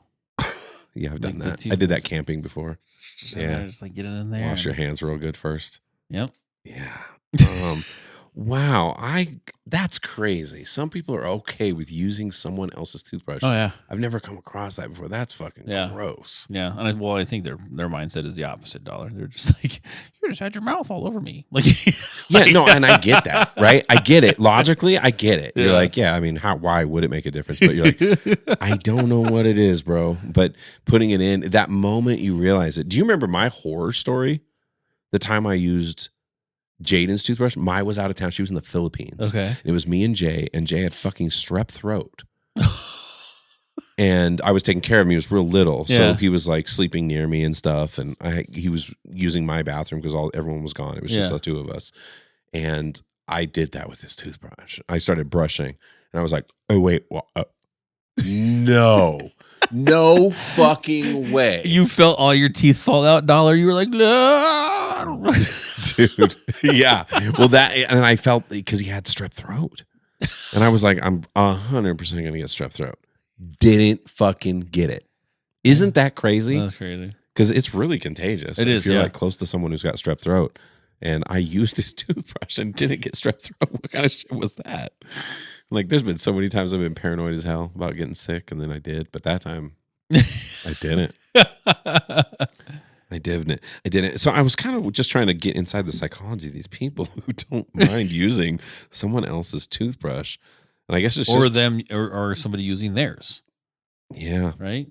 Yeah, I've done that. I did that camping before. So yeah, just like get it in there. Wash your hands real good first. Yep. Yeah. Wow. That's crazy. Some people are okay with using someone else's toothbrush. Oh yeah. I've never come across that before. That's fucking gross. Yeah. And I think their mindset is the opposite, dollar. They're just like, you just had your mouth all over me. Like, yeah, no, and I get that, right? I get it. Logically, I get it. You're like, yeah, I mean, why would it make a difference? But you're like, I don't know what it is, bro. But putting it in, that moment you realize it. Do you remember my horror story? The time I used Jaden's toothbrush. Mai was out of town. She was in the Philippines. Okay. And it was me and Jay had fucking strep throat. And I was taking care of him. He was real little. So he was like sleeping near me and stuff. And he was using my bathroom because everyone was gone. It was just the two of us. And I did that with this toothbrush. I started brushing, and I was like, "Oh wait, no, no fucking way!" You felt all your teeth fall out, Dollar. You were like, no. Dude. Yeah. Well, and I felt because he had strep throat, and I was like, "I'm 100% gonna get strep throat." Didn't fucking get it. Isn't that crazy? That's crazy. Because it's really contagious. It is, if you're yeah. like close to someone who's got strep throat. And I used his toothbrush and didn't get strep throat. What kind of shit was that? Like, there's been so many times I've been paranoid as hell about getting sick, and then I did. But that time, I didn't. I didn't. So I was kind of just trying to get inside the psychology of these people who don't mind using someone else's toothbrush. And I guess it's or just them, or somebody using theirs. Yeah. Right?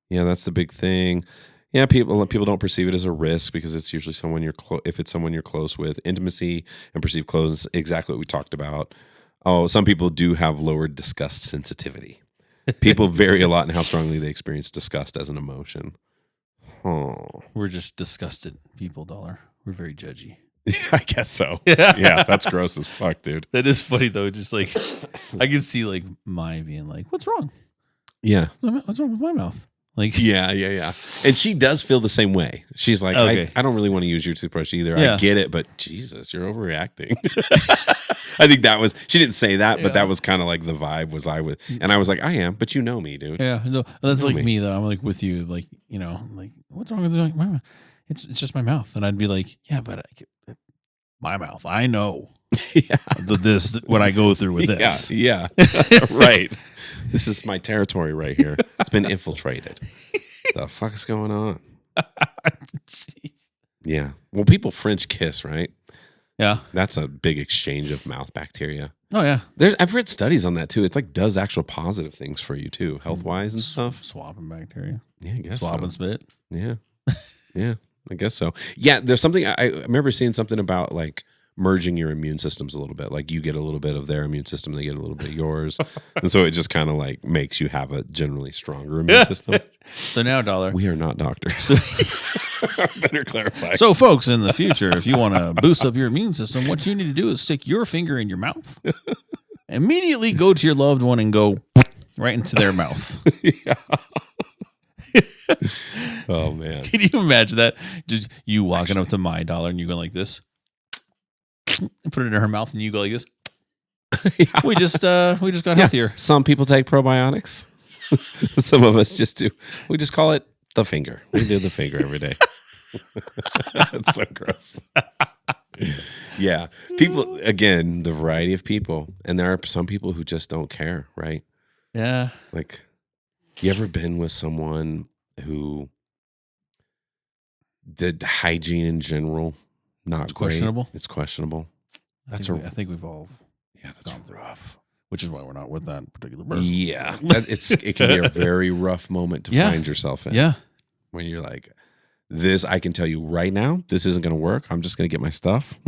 Yeah, that's the big thing. Yeah, people don't perceive it as a risk because it's usually someone if it's someone you're close with. Intimacy and perceived closeness, exactly what we talked about. Oh, some people do have lowered disgust sensitivity. People vary a lot in how strongly they experience disgust as an emotion. Oh, We're just disgusted people, Dollar. We're very judgy. I guess so. Yeah, that's gross as fuck, dude. That is funny though. Just like I can see like my being like, "What's wrong? Yeah. What's wrong with my mouth?" Like, yeah. And she does feel the same way. She's like, Okay. I don't really want to use your toothbrush either. Yeah. I get it, but Jesus, you're overreacting. I think she didn't say that, but that was kind of like the vibe and I was like, I am, but you know me, dude. yeah, no, that's like me. me though. I'm like with you, like, you know, like, what's wrong with like, my mouth? It's just my mouth, and I'd be like, yeah, but my mouth, I know. Yeah. What I go through with this. Yeah. Right. This is my territory right here. It's been infiltrated. The fuck is going on? Jeez. Yeah. Well, people French kiss, right? Yeah. That's a big exchange of mouth bacteria. Oh yeah. I've read studies on that too. It's like does actual positive things for you too, health wise and stuff. Swapping bacteria. Yeah, I guess Swab so. and spit. Yeah. Yeah, I guess so. Yeah, there's something I remember seeing something about like merging your immune systems a little bit. Like you get a little bit of their immune system, they get a little bit of yours. And so it just kind of like makes you have a generally stronger immune system. So now, Dollar. We are not doctors. Better clarify. So, folks, in the future, if you want to boost up your immune system, what you need to do is stick your finger in your mouth. Immediately go to your loved one and go right into their mouth. Yeah. Oh man. Can you imagine that? Just you walking up to my Dollar and you go like this, and put it in her mouth, and you go like this. Yeah. We just got healthier. Some people take probiotics. Some of us just do. We just call it the finger. We do the finger every day. It's so gross. Yeah. People, again, the variety of people. And there are some people who just don't care, right? Yeah. Like, you ever been with someone who the hygiene in general, not It's questionable? Great. It's questionable. I think we've all That's gone through rough. which is why we're not with that particular person. Yeah. It can be a very rough moment to find yourself in. Yeah. When you're like, this, I can tell you right now, this isn't going to work. I'm just going to get my stuff.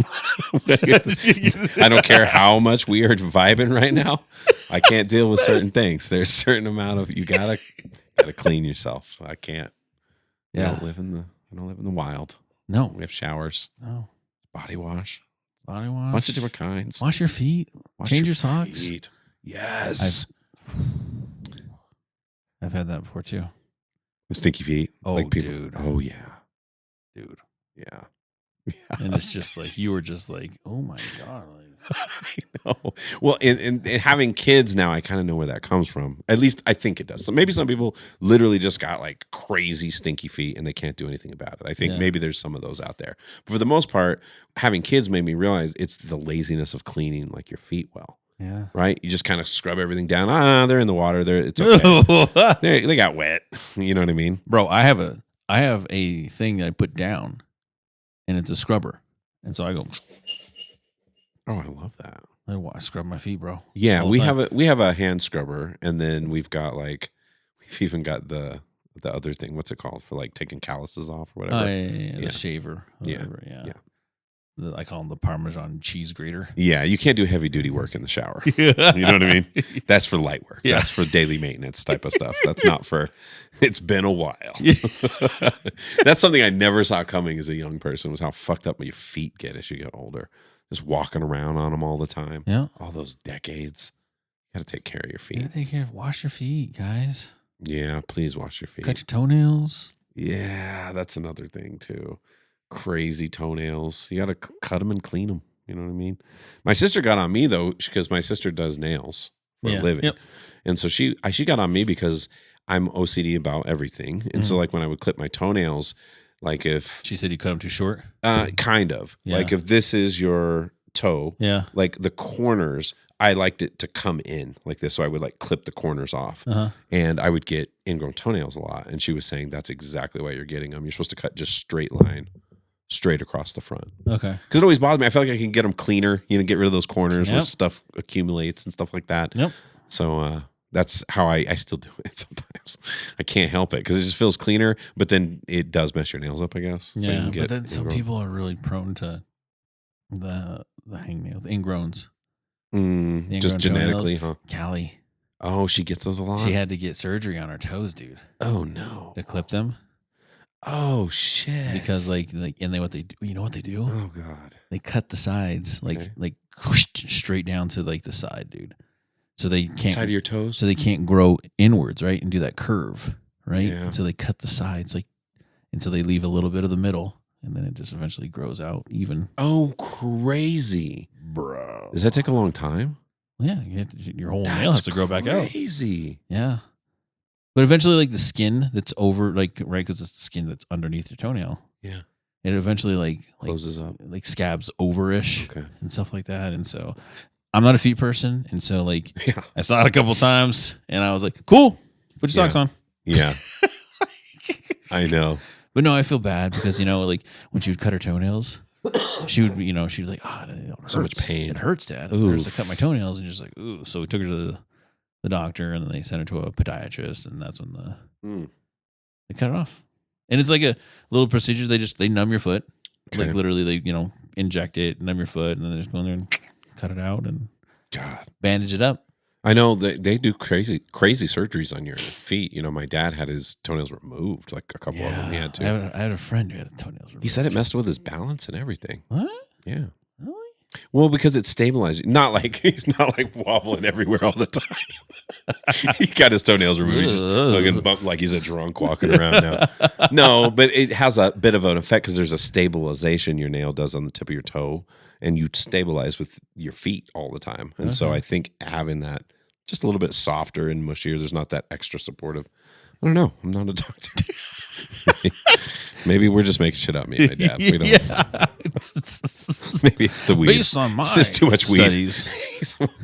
I don't care how much we are vibing right now. I can't deal with certain things. There's a certain amount of, you gotta clean yourself. I can't. Yeah. I don't live in the wild. No. We have showers, No. body wash, Body wash. bunch of different kinds. Wash your feet. Wash Change your socks. feet. Yes. I've had that before too. Stinky feet. Oh, dude. Oh yeah. Dude. Yeah. And it's just like, you were just like, oh my God. Like, I know. Well, and having kids now, I kind of know where that comes from. At least I think it does. So maybe some people literally just got like crazy stinky feet and they can't do anything about it. I think maybe there's some of those out there. But for the most part, having kids made me realize it's the laziness of cleaning like your feet well. yeah. Right? You just kind of scrub everything down. They're in the water. It's okay. They got wet. You know what I mean? Bro, I have a thing that I put down and it's a scrubber. And so I go, Oh, I love that. I scrub my feet, bro. Yeah, All the time. we have a hand scrubber, and then we've even got the other thing. What's it called for like taking calluses off or whatever? The shaver. Yeah. Whatever, Yeah. I call them the Parmesan cheese grater. Yeah, you can't do heavy duty work in the shower. You know what I mean? That's for light work. Yeah. That's for daily maintenance type of stuff. That's not for. It's been a while. That's something I never saw coming as a young person was how fucked up your feet get as you get older. just walking around on them all the time. Yeah. All those decades. You got to take care of your You gotta feet. take care of. Wash your feet, guys. Yeah, please wash your feet. Cut your toenails. Yeah, that's another thing too. Crazy toenails. You got to cut them and clean them. You know what I mean? My sister got on me though, because my sister does nails for a living. Yep. And so she got on me because I'm OCD about everything. And so like when I would clip my toenails, like if She said you cut them too short. kind of Yeah. like if this is your toe, Yeah. like the corners, I liked it to come in like this. So I would like clip the corners off and I would get ingrown toenails a lot. And she was saying that's exactly why you're getting them. You're supposed to cut just straight line, straight across the front. Okay. Because it always bothered me. I feel like I can get them cleaner, get rid of those corners where Yep. stuff accumulates and stuff like that. Yep. So that's how I still do it sometimes. I can't help it because it just feels cleaner, but then it does mess your nails up, I guess. So you Yeah, can get but then some ingrown. people are really prone to the hangnail, the ingrowns. Just ingrown genetically, toenails. huh? Callie, Oh, she gets those a lot? she had to get surgery on her toes, dude, Oh, no. to clip them Oh, shit. because and what they do, you know what they do? Oh, God. They cut the sides Okay. like straight down to like the side, dude. So they can't Side of your toes? so they can't grow inwards, right, and do that curve, right? Yeah. And so they cut the sides, and so they leave a little bit of the middle, and then it just eventually grows out even. Oh, crazy. Bro, Does that take a long time? yeah, your whole nail has to grow back out. Crazy. Yeah, but eventually, like the skin that's over, right, because it's the skin that's underneath your toenail. Yeah. It eventually Closes up. like scabs over-ish Okay. and stuff like that, and so. I'm not a feet person, and so Yeah. I saw it a couple times, and I was like, "Cool, put your socks on." Yeah. I know. But no, I feel bad because like when she would cut her toenails, she would she'd be like, "Oh, it hurts. So much pain. It hurts, Dad. It Oof. hurts to cut my toenails." And just like, "Ooh." So we took her to the doctor, and then they sent her to a podiatrist, and that's when they cut it off. And it's like a little procedure. They numb your foot, Okay. like literally they inject it, numb your foot, and then they just go in there and cut it out and God. bandage it up. I know they do crazy surgeries on your feet. My dad had his toenails removed, like a couple of them he had to. I had a friend who had toenails removed. He said it messed with his balance and everything. What? Yeah. Really? Well, because it stabilized. Not like he's not like wobbling everywhere all the time. He got his toenails removed. He's just fucking bumped like he's a drunk walking around now. No, but it has a bit of an effect because there's a stabilization your nail does on the tip of your toe, and you stabilize with your feet all the time. And so I think having that just a little bit softer and mushier, there's not that extra supportive. I don't know. I'm not a doctor. Maybe we're just making shit up, me and my dad. We don't. Yeah. Maybe it's the weed. Based on my It's just too much weed. studies.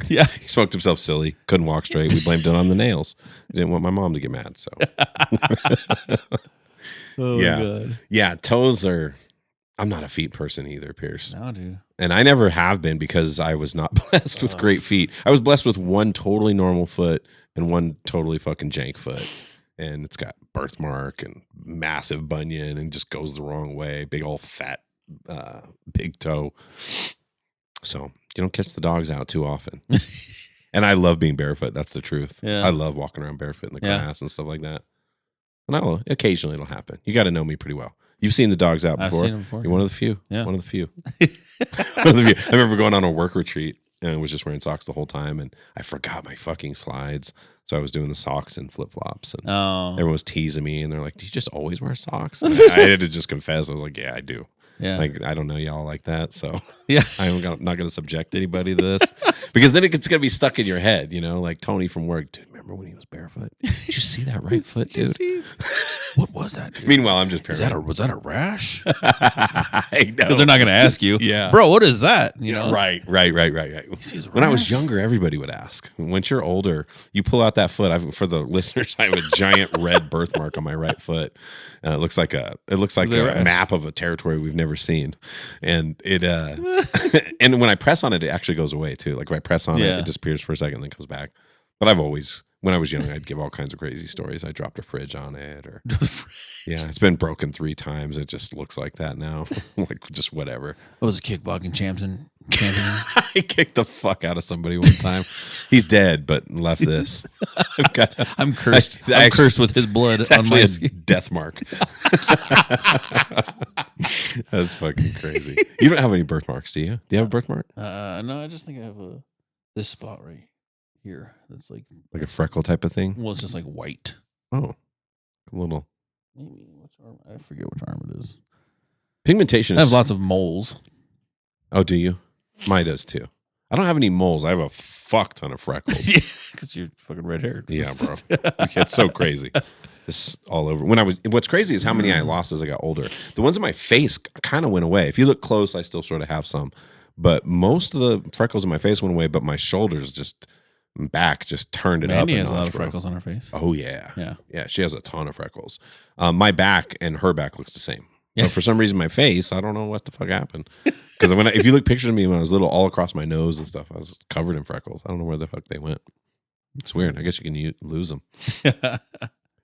He smoked himself silly. Couldn't walk straight. We blamed it on the nails. Didn't want my mom to get mad. So Oh, Yeah. God. yeah, toes are. I'm not a feet person either, Pierce. No, dude. And I never have been because I was not blessed with great feet. I was blessed with one totally normal foot and one totally fucking jank foot. And it's got birthmark and massive bunion and just goes the wrong way. Big old fat, big toe. So you don't catch the dogs out too often. And I love being barefoot. That's the truth. Yeah. I love walking around barefoot in the Yeah. grass and stuff like that. And occasionally it'll happen. You got to know me pretty well. You've seen the dogs out I've before. seen them before. You're one of the few. Yeah. One of the few. One of the few. I remember going on a work retreat and was just wearing socks the whole time, and I forgot my fucking slides. So I was doing the socks and flip flops, and Oh. everyone was teasing me, and they're like, "Do you just always wear socks?" And I had to just confess. I was like, "Yeah, I do." Yeah. Like, I don't know y'all like that, so Yeah. I'm not going to subject anybody to this because then it's going to be stuck in your head, like Tony from work. Dude, remember when he was barefoot? Did you see that right foot, dude? What was that, dude? Meanwhile, I'm just paranoid. Was that a rash? I know. Because they're not going to ask you. Yeah. Bro, what is that? Right. sees a When I was rash? younger, everybody would ask. Once you're older, you pull out that foot. For the listeners, I have a giant red birthmark on my right foot. It looks like a rash? map of a territory we've never seen, and it and when I press on it, it actually goes away too. Like if I press on it, Yeah. it disappears for a second, and then comes back. But I've always When I was young, I'd give all kinds of crazy stories. I dropped a fridge on it, or yeah, it's been broken 3 times. It just looks like that now. Like just whatever. I was a kickboxing champion. I kicked the fuck out of somebody one time. He's dead, but left this. I'm cursed. I'm cursed with his blood It's on my actually a death mark. That's fucking crazy. You don't have any birthmarks, do you? Do you have a birthmark? No, I just think I have this spot right here. That's like a freckle type of thing? Well, it's just like white. Oh, a little. Maybe which arm? I forget which arm it is. Pigmentation I is. have lots of moles. Oh, do you? Mine does too. I don't have any moles. I have a fuck ton of freckles. Yeah, because you're fucking red haired. Yeah, bro. It's so crazy. It's all over. What's crazy is how many I lost as I got older. The ones in my face kind of went away. If you look close, I still sort of have some, but most of the freckles in my face went away. But my shoulders back just turned it up. Mandy has a lot of freckles on her face. Oh yeah, yeah. She has a ton of freckles. My back and her back looks the same. Yeah. But for some reason, my face, I don't know what the fuck happened. Because if you look pictures of me when I was little, all across my nose and stuff, I was covered in freckles. I don't know where the fuck they went. It's weird. I guess you can lose them.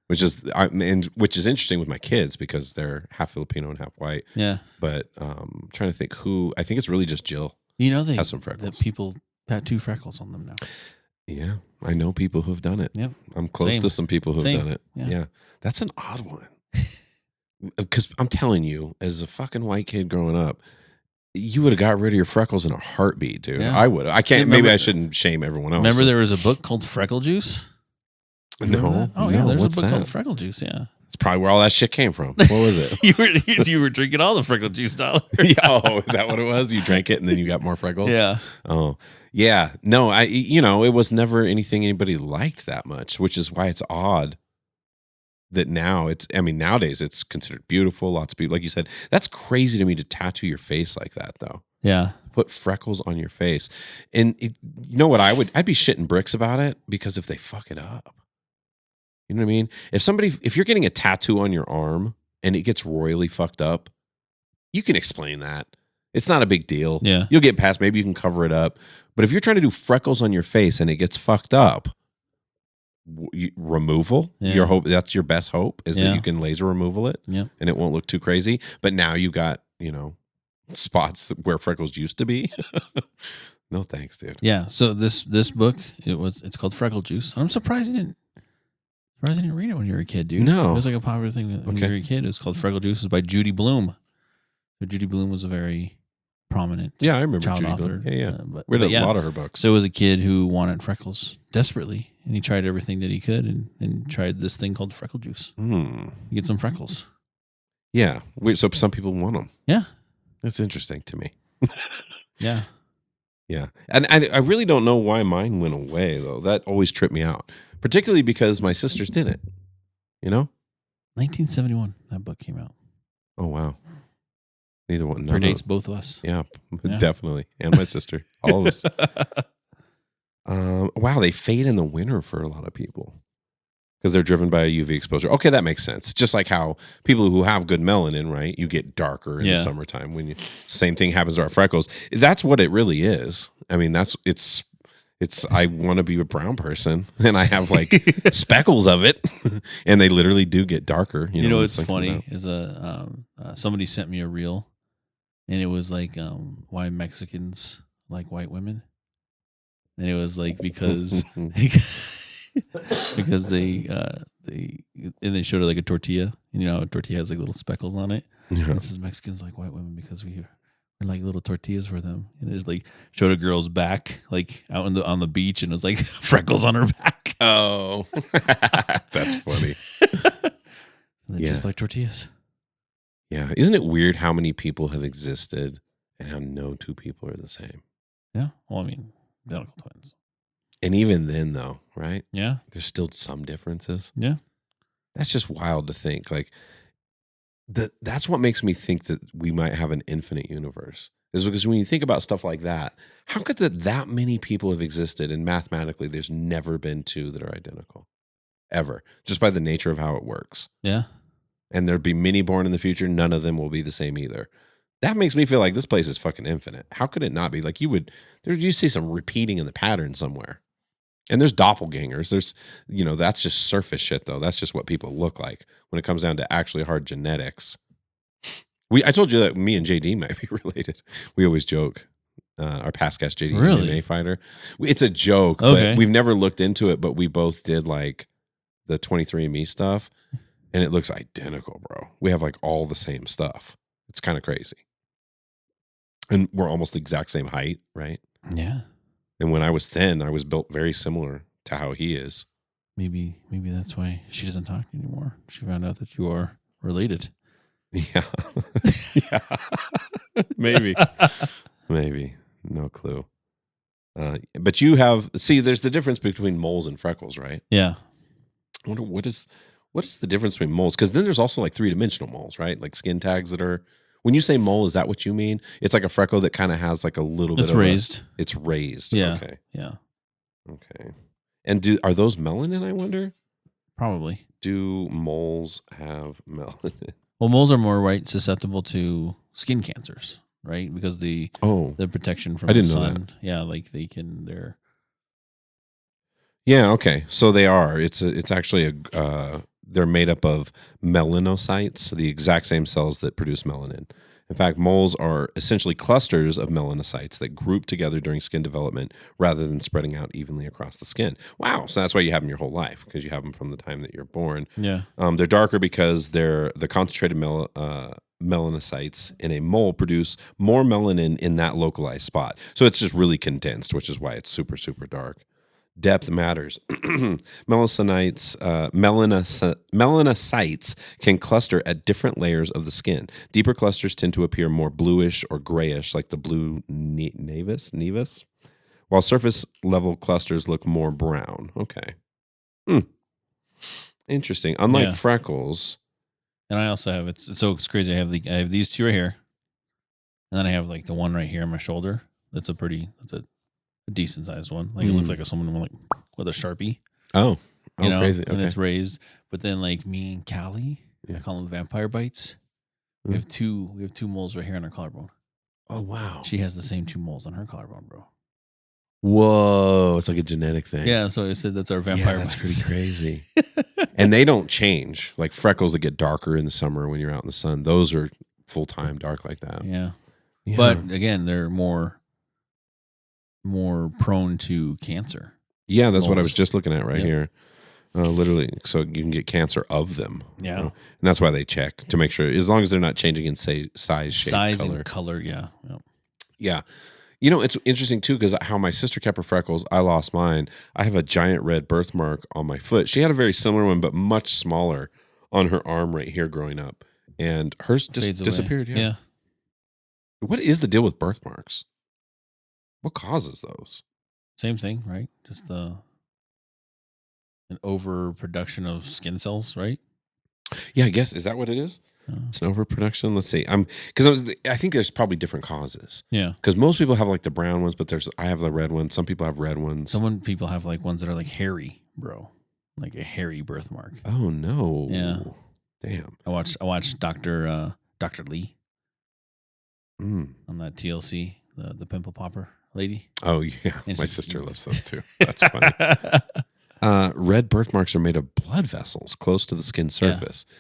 Which is interesting with my kids because they're half Filipino and half white. Yeah. But I'm trying to think who. I think it's really just Jill. They has some freckles. People tattoo freckles on them now. Yeah, I know people who've done it. Yep. I'm close to some people who've done it. Yeah. That's an odd one. Because I'm telling you, as a fucking white kid growing up, you would have got rid of your freckles in a heartbeat, dude. Yeah. I would. I can't. Maybe I shouldn't shame everyone else. Remember, there was a book called Freckle Juice. No. Oh yeah, there's what's a book that? called Freckle Juice. Yeah. It's probably where all that shit came from. What was it? you were drinking all the freckle juice, dollar. Oh, is that what it was? You drank it and then you got more freckles? Yeah. Oh, yeah. No, it was never anything anybody liked that much, which is why it's odd that nowadays it's considered beautiful. Lots of people, like you said, that's crazy to me to tattoo your face like that, though. Yeah. Put freckles on your face. And you know what I'd be shitting bricks about it because if they fuck it up. You know what I mean? If you're getting a tattoo on your arm and it gets royally fucked up, you can explain that. It's not a big deal. Yeah. You'll get past, maybe you can cover it up. But if you're trying to do freckles on your face and it gets fucked up, removal, your hope, that's your best hope is that you can laser removal it and it won't look too crazy. But now you got, spots where freckles used to be. No thanks, dude. Yeah. So this book, it's called Freckle Juice. I'm surprised you didn't read it when you were a kid, dude. No. It was like a popular thing when you were a kid. It was called Freckle Juice. It was by Judy Blume. So Judy Blume was a very prominent I remember child Judy author. Blume. Yeah. Read a lot of her books. So it was a kid who wanted freckles desperately, and he tried everything that he could and tried this thing called Freckle Juice. You get some freckles. Yeah. So some people want them. Yeah. That's interesting to me. Yeah. Yeah. And I really don't know why mine went away, though. That always tripped me out, particularly because my sisters did it, 1971, that book came out. Oh, wow. Neither one. Predates both of us. Yeah, definitely. And my sister. All of us. Wow, they fade in the winter for a lot of people because they're driven by a UV exposure. Okay, that makes sense. Just like how people who have good melanin, right? You get darker in the summertime same thing happens to our freckles. That's what it really is. I mean, it's I want to be a brown person and I have like speckles of it and they literally do get darker. You know what's funny is somebody sent me a reel and it was like why Mexicans like white women. And it was like because they showed her like a tortilla. And, a tortilla has like little speckles on it. Yeah. It says Mexicans like white women because we're like little tortillas for them. And it just like showed a girl's back like out on the beach and it was like freckles on her back. Oh, that's funny. They're just like tortillas. Yeah. Isn't it weird how many people have existed and how no two people are the same? Yeah. Well, I mean, identical twins. And even then, though, right? Yeah. There's still some differences. Yeah. That's just wild to think. Like, that's what makes me think that we might have an infinite universe. Is because when you think about stuff like that, how could that many people have existed and mathematically there's never been two that are identical? Ever. Just by the nature of how it works. Yeah. And there'd be many born in the future. None of them will be the same either. That makes me feel like this place is fucking infinite. How could it not be? Like you see some repeating in the pattern somewhere. And there's doppelgangers. There's, that's just surface shit, though. That's just what people look like. When it comes down to actually hard genetics, I told you that me and JD might be related. We always joke. Our past guest, JD, Really? MMA fighter. It's a joke, Okay. but we've never looked into it. But we both did like the 23andMe stuff, and it looks identical, bro. We have like all the same stuff. It's kind of crazy. And we're almost the exact same height, right? Yeah. And when I was thin, I was built very similar to how he is. Maybe that's why she doesn't talk anymore. She found out that you are related. Yeah. Yeah. Maybe. Maybe. No clue. But you there's the difference between moles and freckles, right? Yeah. I wonder what is the difference between moles? Because then there's also like 3-dimensional moles, right? Like skin tags that are. When you say mole, is that what you mean? It's like a freckle that kind of has like a little bit. It's raised. It's raised. Yeah. Okay. Yeah. Okay. And are those melanin? I wonder. Probably. Do moles have melanin? Well, moles are more susceptible to skin cancers, right? Because the protection from the sun. Know that. Yeah, like they're. Yeah. Okay. So they are. It's actually they're made up of melanocytes, the exact same cells that produce melanin. In fact, moles are essentially clusters of melanocytes that group together during skin development rather than spreading out evenly across the skin. Wow. So that's why you have them your whole life, because you have them from the time that you're born. Yeah. They're darker because the concentrated melanocytes in a mole produce more melanin in that localized spot. So it's just really condensed, which is why it's super, super dark. Depth matters. Melanocytes can cluster at different layers of the skin. Deeper clusters tend to appear more bluish or grayish, like the blue nevus, while surface level clusters look more brown. Okay. Interesting. Unlike freckles. And I also have it's crazy. I have these two right here, and then I have like the one right here on my shoulder. That's a decent sized one. Like it looks like someone with a Sharpie. Oh, crazy. Okay. And it's raised. But then like me and Callie, I call them vampire bites. We have two moles right here on our collarbone. Oh wow. She has the same 2 moles on her collarbone, bro. Whoa, it's like a genetic thing. Yeah, so I said that's our vampire bites. That's pretty crazy. And they don't change. Like freckles that get darker in the summer when you're out in the sun. Those are full-time dark like that. Yeah. But again, they're more prone to cancer. Yeah, that's what I was just looking at right here. Literally, so you can get cancer of them. Yeah. And that's why they check to make sure, as long as they're not changing in size, shape, color. And color, yeah. Yeah. It's interesting too, because how my sister kept her freckles, I lost mine. I have a giant red birthmark on my foot. She had a very similar one, but much smaller on her arm right here growing up. And hers just disappeared. Yeah. What is the deal with birthmarks? What causes those? Same thing, right? Just an overproduction of skin cells, right? Yeah, I guess. Is that what it is? It's an overproduction. Let's see. Because I think there's probably different causes. Yeah. Because most people have like the brown ones, but I have the red ones. Some people have red ones. Some people have like ones that are like hairy, bro. Like a hairy birthmark. Oh no. Yeah. Damn. I watched Dr. Lee on that TLC, the pimple popper lady. Oh yeah. My sister loves those too. That's funny. Red birthmarks are made of blood vessels close to the skin surface. Yeah.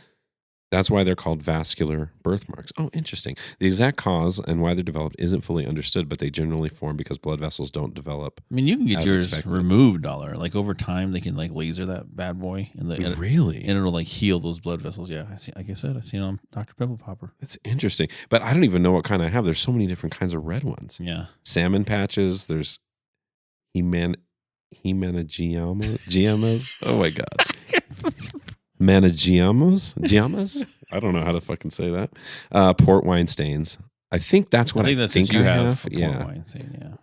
That's why they're called vascular birthmarks. Oh, interesting. The exact cause and why they're developed isn't fully understood, but they generally form because blood vessels don't develop. I mean, you can get yours removed, like over time, they can like laser that bad boy, really, and it'll like heal those blood vessels. Yeah, like I said, I've seen on Dr. Pimple Popper. That's interesting, but I don't even know what kind I have. There's so many different kinds of red ones. Yeah, salmon patches. There's Hemangiomas. Oh my god. Managiomas? I don't know how to fucking say that. Port wine stains. I think that's what I think you have. Yeah. Port wine stain, yeah.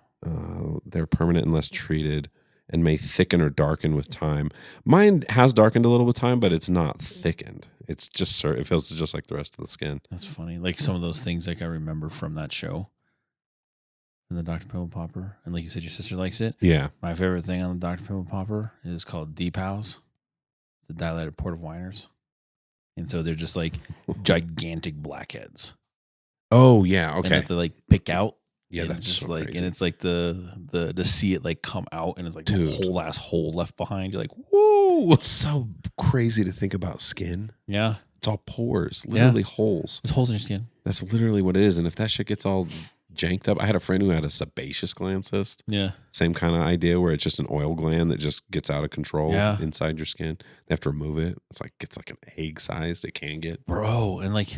They're permanent unless treated and may thicken or darken with time. Mine has darkened a little with time, but it's not thickened. It's just, it feels just like the rest of the skin. That's funny. Like some of those things like I remember from that show. And the Dr. Pimple Popper. And like you said, your sister likes it. Yeah. My favorite thing on the Dr. Pimple Popper is called D-Pows. The dilated port of whiners. And so they're just like gigantic blackheads. Oh, yeah. Okay. And they have to like pick out Yeah, and that's just so like, crazy. and it's like the to see it like come out, and it's like Dude. a whole ass hole left behind. You're like, woo! It's so crazy to think about skin. Yeah, It's all pores, literally holes. there's holes in your skin. That's literally what it is. And if that shit gets all janked up, I had a friend who had a sebaceous gland cyst. Yeah, Same kind of idea where it's just an oil gland that just gets out of control inside your skin. They have to remove it. It's like an egg sized. It can get. bro, and like,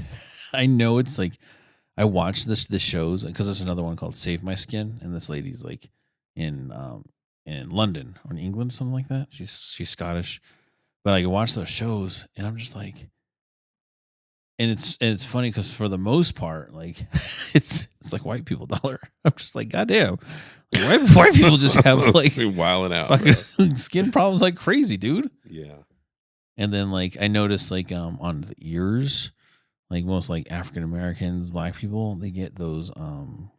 I know it's like, I watched this shows because there's another one called Save My Skin, and this lady's like in London or in England, something like that. She's Scottish, but I can watch those shows, and I'm just like, and it's funny because for the most part, like it's like white people dollar. I'm just like, goddamn, like, white people just have like wilding out, fucking skin problems like crazy, dude. Yeah. And then like I noticed like on the ears. Like most like African Americans, black people, they get those dang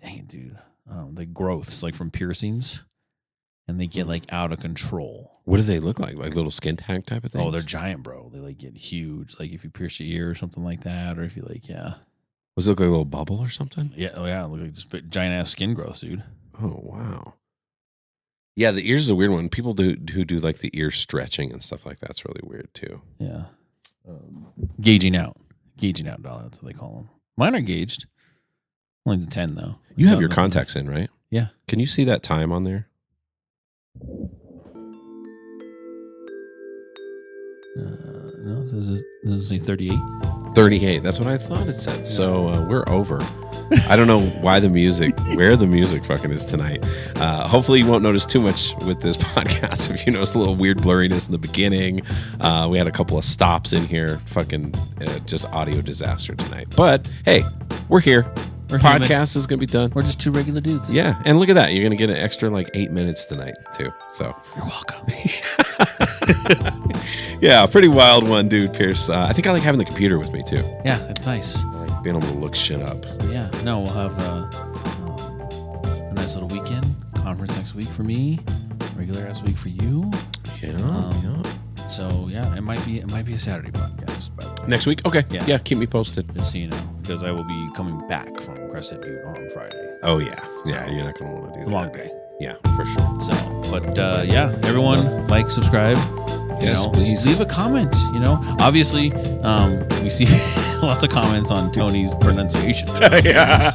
it, dude. The growths like from piercings, and they get like out of control. What do they look like? Like little skin tag type of things? Oh, they're giant, bro. They like get huge. Like if you pierce your ear or something like that, or if you like, Was it look like a little bubble or something? yeah, oh yeah, look like just giant ass skin growths, dude. Oh wow. Yeah, the ears is a weird one. People who do like the ear stretching and stuff like that's really weird too. Yeah. Gauging out dollar. That's what they call them. Mine are gauged. Only the 10 though. You have your contacts in, right? Yeah. Can you see that time on there? No, this is 38. 38. That's what I thought it said. So we're over. I don't know where the music fucking is tonight. Hopefully you won't notice too much with this podcast. If you notice a little weird blurriness in the beginning, we had a couple of stops in here. Fucking just audio disaster tonight. But hey, we're here. Podcast is gonna be done. We're just two regular dudes. Yeah, and look at that. You're gonna get an extra like 8 minutes tonight too. So you're welcome. Yeah, pretty wild one, dude, Pierce. I think I like having the computer with me too. Yeah, it's nice. I like being able to look shit up. Yeah, no, we'll have a nice little weekend conference next week for me, regular ass week for you. Yeah. So yeah, it might be a Saturday podcast. By the way. Next week, okay. Yeah. Yeah, keep me posted. Just so you know, because I will be coming back from Crescent Butte on Friday. Oh yeah, So, yeah. You're not gonna want to do It's that. a long day. Yeah, for sure. So, but yeah, everyone like, subscribe. Yes, please. Leave a comment. Obviously, we see lots of comments on Tony's pronunciation. Yeah,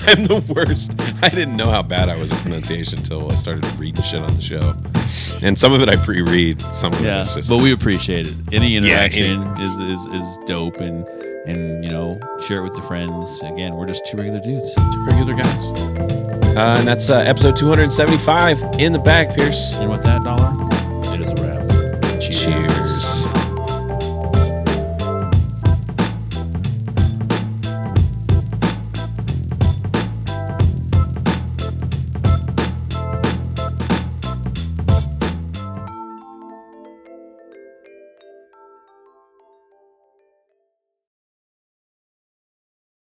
I'm the worst. I didn't know how bad I was at pronunciation until I started reading shit on the show, and some of it I pre-read. Some of it is just. But we appreciate it. Any interaction Yeah, is dope, and share it with your friends. Again, we're just two regular dudes. Two regular guys. And that's episode 275 in the bag, Pierce. And with that, dollar.